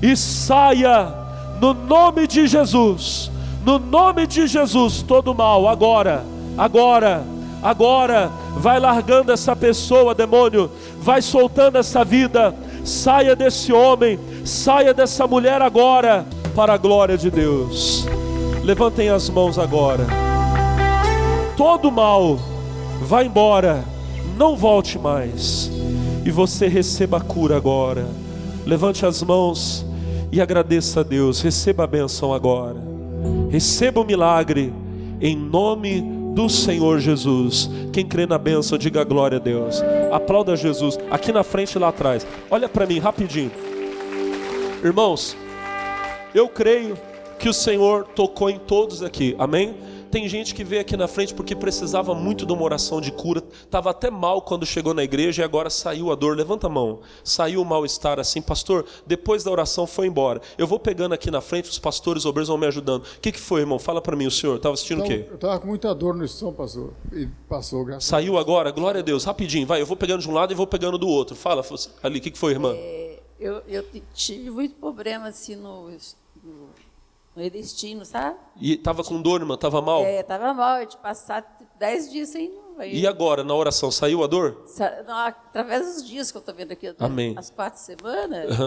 e saia, no nome de Jesus, no nome de Jesus. Todo mal, agora, agora, agora, vai largando essa pessoa, demônio, vai soltando essa vida, saia desse homem, saia dessa mulher agora, para a glória de Deus. Levantem as mãos agora. Todo mal, vai embora, não volte mais, e você receba a cura agora. Levante as mãos e agradeça a Deus, receba a bênção agora, receba o milagre, em nome do Senhor Jesus. Quem crê na bênção, diga glória a Deus. Aplauda Jesus, aqui na frente e lá atrás. Olha para mim, rapidinho. Irmãos, eu creio que o Senhor tocou em todos aqui, amém? Tem gente que veio aqui na frente porque precisava muito de uma oração de cura, estava até mal quando chegou na igreja e agora saiu a dor. Levanta a mão. Saiu o mal-estar assim, pastor, depois da oração foi embora. Eu vou pegando aqui na frente, os pastores obreiros vão me ajudando. O que foi, irmão? Fala para mim, o senhor estava assistindo o quê? Eu estava com muita dor no estômago, pastor, e passou, graças a Deus. Saiu agora? Glória a Deus. Rapidinho, vai, eu vou pegando de um lado e vou pegando do outro. Fala ali, o que foi, irmã? Eu tive muito problema assim no intestino, sabe? E estava com dor, irmã? Estava mal? Estava mal, eu tinha passado 10 dias sem ir. E agora, na oração, saiu a dor? Não, através dos dias que eu estou vendo aqui, amém. As 4 semanas,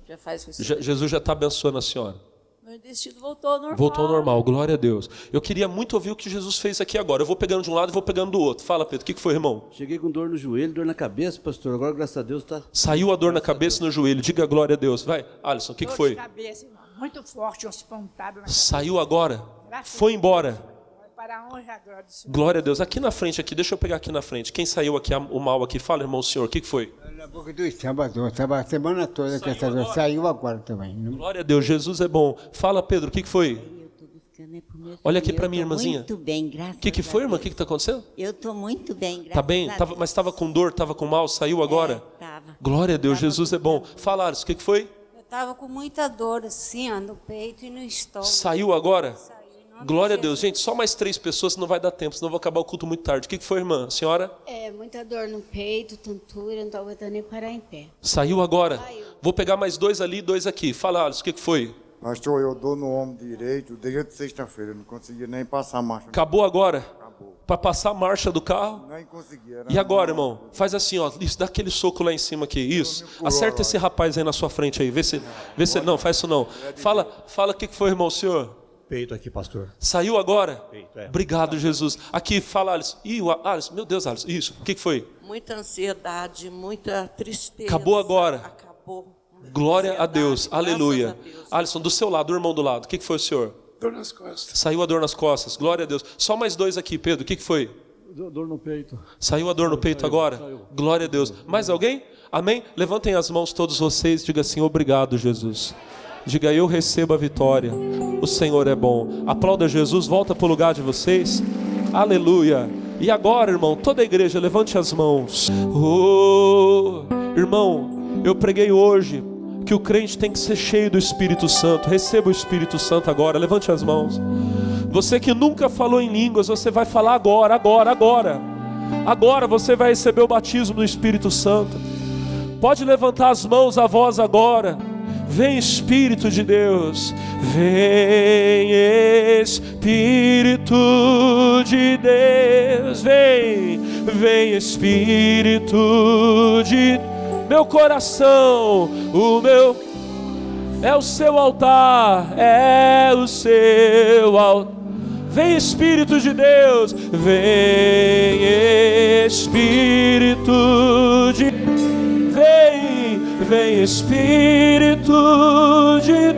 já faz isso. Jesus já está abençoando a senhora. Meu intestino voltou ao normal. Voltou ao normal, glória a Deus. Eu queria muito ouvir o que Jesus fez aqui agora. Eu vou pegando de um lado e vou pegando do outro. Fala, Pedro, o que foi, irmão? Cheguei com dor no joelho, dor na cabeça, pastor. Agora, graças a Deus, tá. Saiu a dor na cabeça e no joelho. Diga glória a Deus. Vai, Alisson, o que foi? Dor de cabeça, irmão. Muito forte, umas pontadas na cabeça. Saiu agora? Foi embora? Para a honra e a glória do Senhor. Glória a Deus. Aqui na frente, aqui, deixa eu pegar aqui na frente. Quem saiu aqui, o mal aqui? Fala, irmão, o senhor, o que foi? Na boca do estômago, estava a semana toda que essa dor saiu agora também. Glória a Deus, Jesus é bom. Fala, Pedro, o que foi? Olha aqui para mim, irmãzinha. Muito bem, graças a Deus. O que foi, irmã? O que está acontecendo? Eu estou muito bem, graças Tá bem? a Deus. Mas estava com dor, estava com mal, saiu agora? Tava. Glória a Deus, Jesus é bom. Fala, Alisson, o que foi? Eu estava com muita dor assim, ó, no peito e no estômago. Saiu agora? Saiu, em nome Glória a de Deus. Jesus. Gente, só mais 3 pessoas, não vai dar tempo, senão eu vou acabar o culto muito tarde. O que foi, irmã? A senhora? Muita dor no peito, tontura, não estou aguentando nem parar em pé. Saiu agora? Saiu. Vou pegar mais 2 ali e 2 aqui. Fala, Alisson, o que foi? Pastor, eu dou no ombro direito desde sexta-feira, não conseguia nem passar a marcha. Acabou agora? Acabou. Para passar a marcha do carro? Nem conseguia. E agora, irmão? Faz assim, ó. Isso, dá aquele soco lá em cima aqui. Isso. Acerta esse rapaz aí na sua frente aí. Vê se não, faz isso não. Fala o que foi, irmão, senhor? Peito aqui, pastor. Saiu agora? Peito, Obrigado, Jesus. Aqui, fala, Alisson. Ih, Alisson, meu Deus, Alisson. Isso, o que foi? Muita ansiedade, muita tristeza. Acabou agora? Acabou. Glória a Deus, Ansiedade, aleluia. graças a Deus. Alisson, do seu lado, do irmão do lado, o que foi o senhor? Dor nas costas. Saiu a dor nas costas, glória a Deus. Só mais 2 aqui, Pedro, o que foi? Dor no peito. Saiu a dor no peito agora? Glória a Deus. Mais alguém? Amém? Levantem as mãos todos vocês, diga assim, obrigado, Jesus. Diga, eu recebo a vitória, o Senhor é bom. Aplauda Jesus, volta para o lugar de vocês. Aleluia. E agora, irmão, toda a igreja, levante as mãos. Oh, irmão, eu preguei hoje que o crente tem que ser cheio do Espírito Santo. Receba o Espírito Santo agora, levante as mãos. Você que nunca falou em línguas, você vai falar agora. Agora você vai receber o batismo do Espírito Santo. Pode levantar as mãos a voz agora. Vem Espírito de Deus, vem Espírito de Deus, vem Espírito de meu coração, é o seu altar, vem Espírito de Deus, vem Espírito de vem Espírito de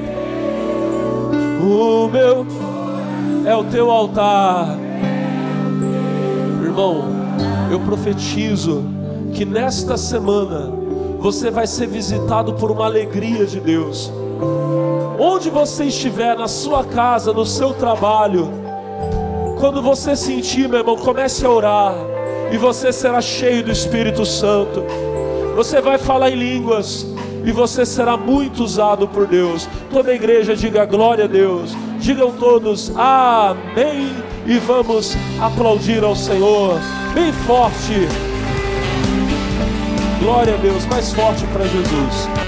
é o teu altar, Irmão, eu profetizo que nesta semana você vai ser visitado por uma alegria de Deus. Onde você estiver, na sua casa, no seu trabalho, quando você sentir, meu irmão, comece a orar e você será cheio do Espírito Santo. Você vai falar em línguas e você será muito usado por Deus. Toda a igreja diga glória a Deus. Digam todos amém e vamos aplaudir ao Senhor bem forte. Glória a Deus, mais forte para Jesus.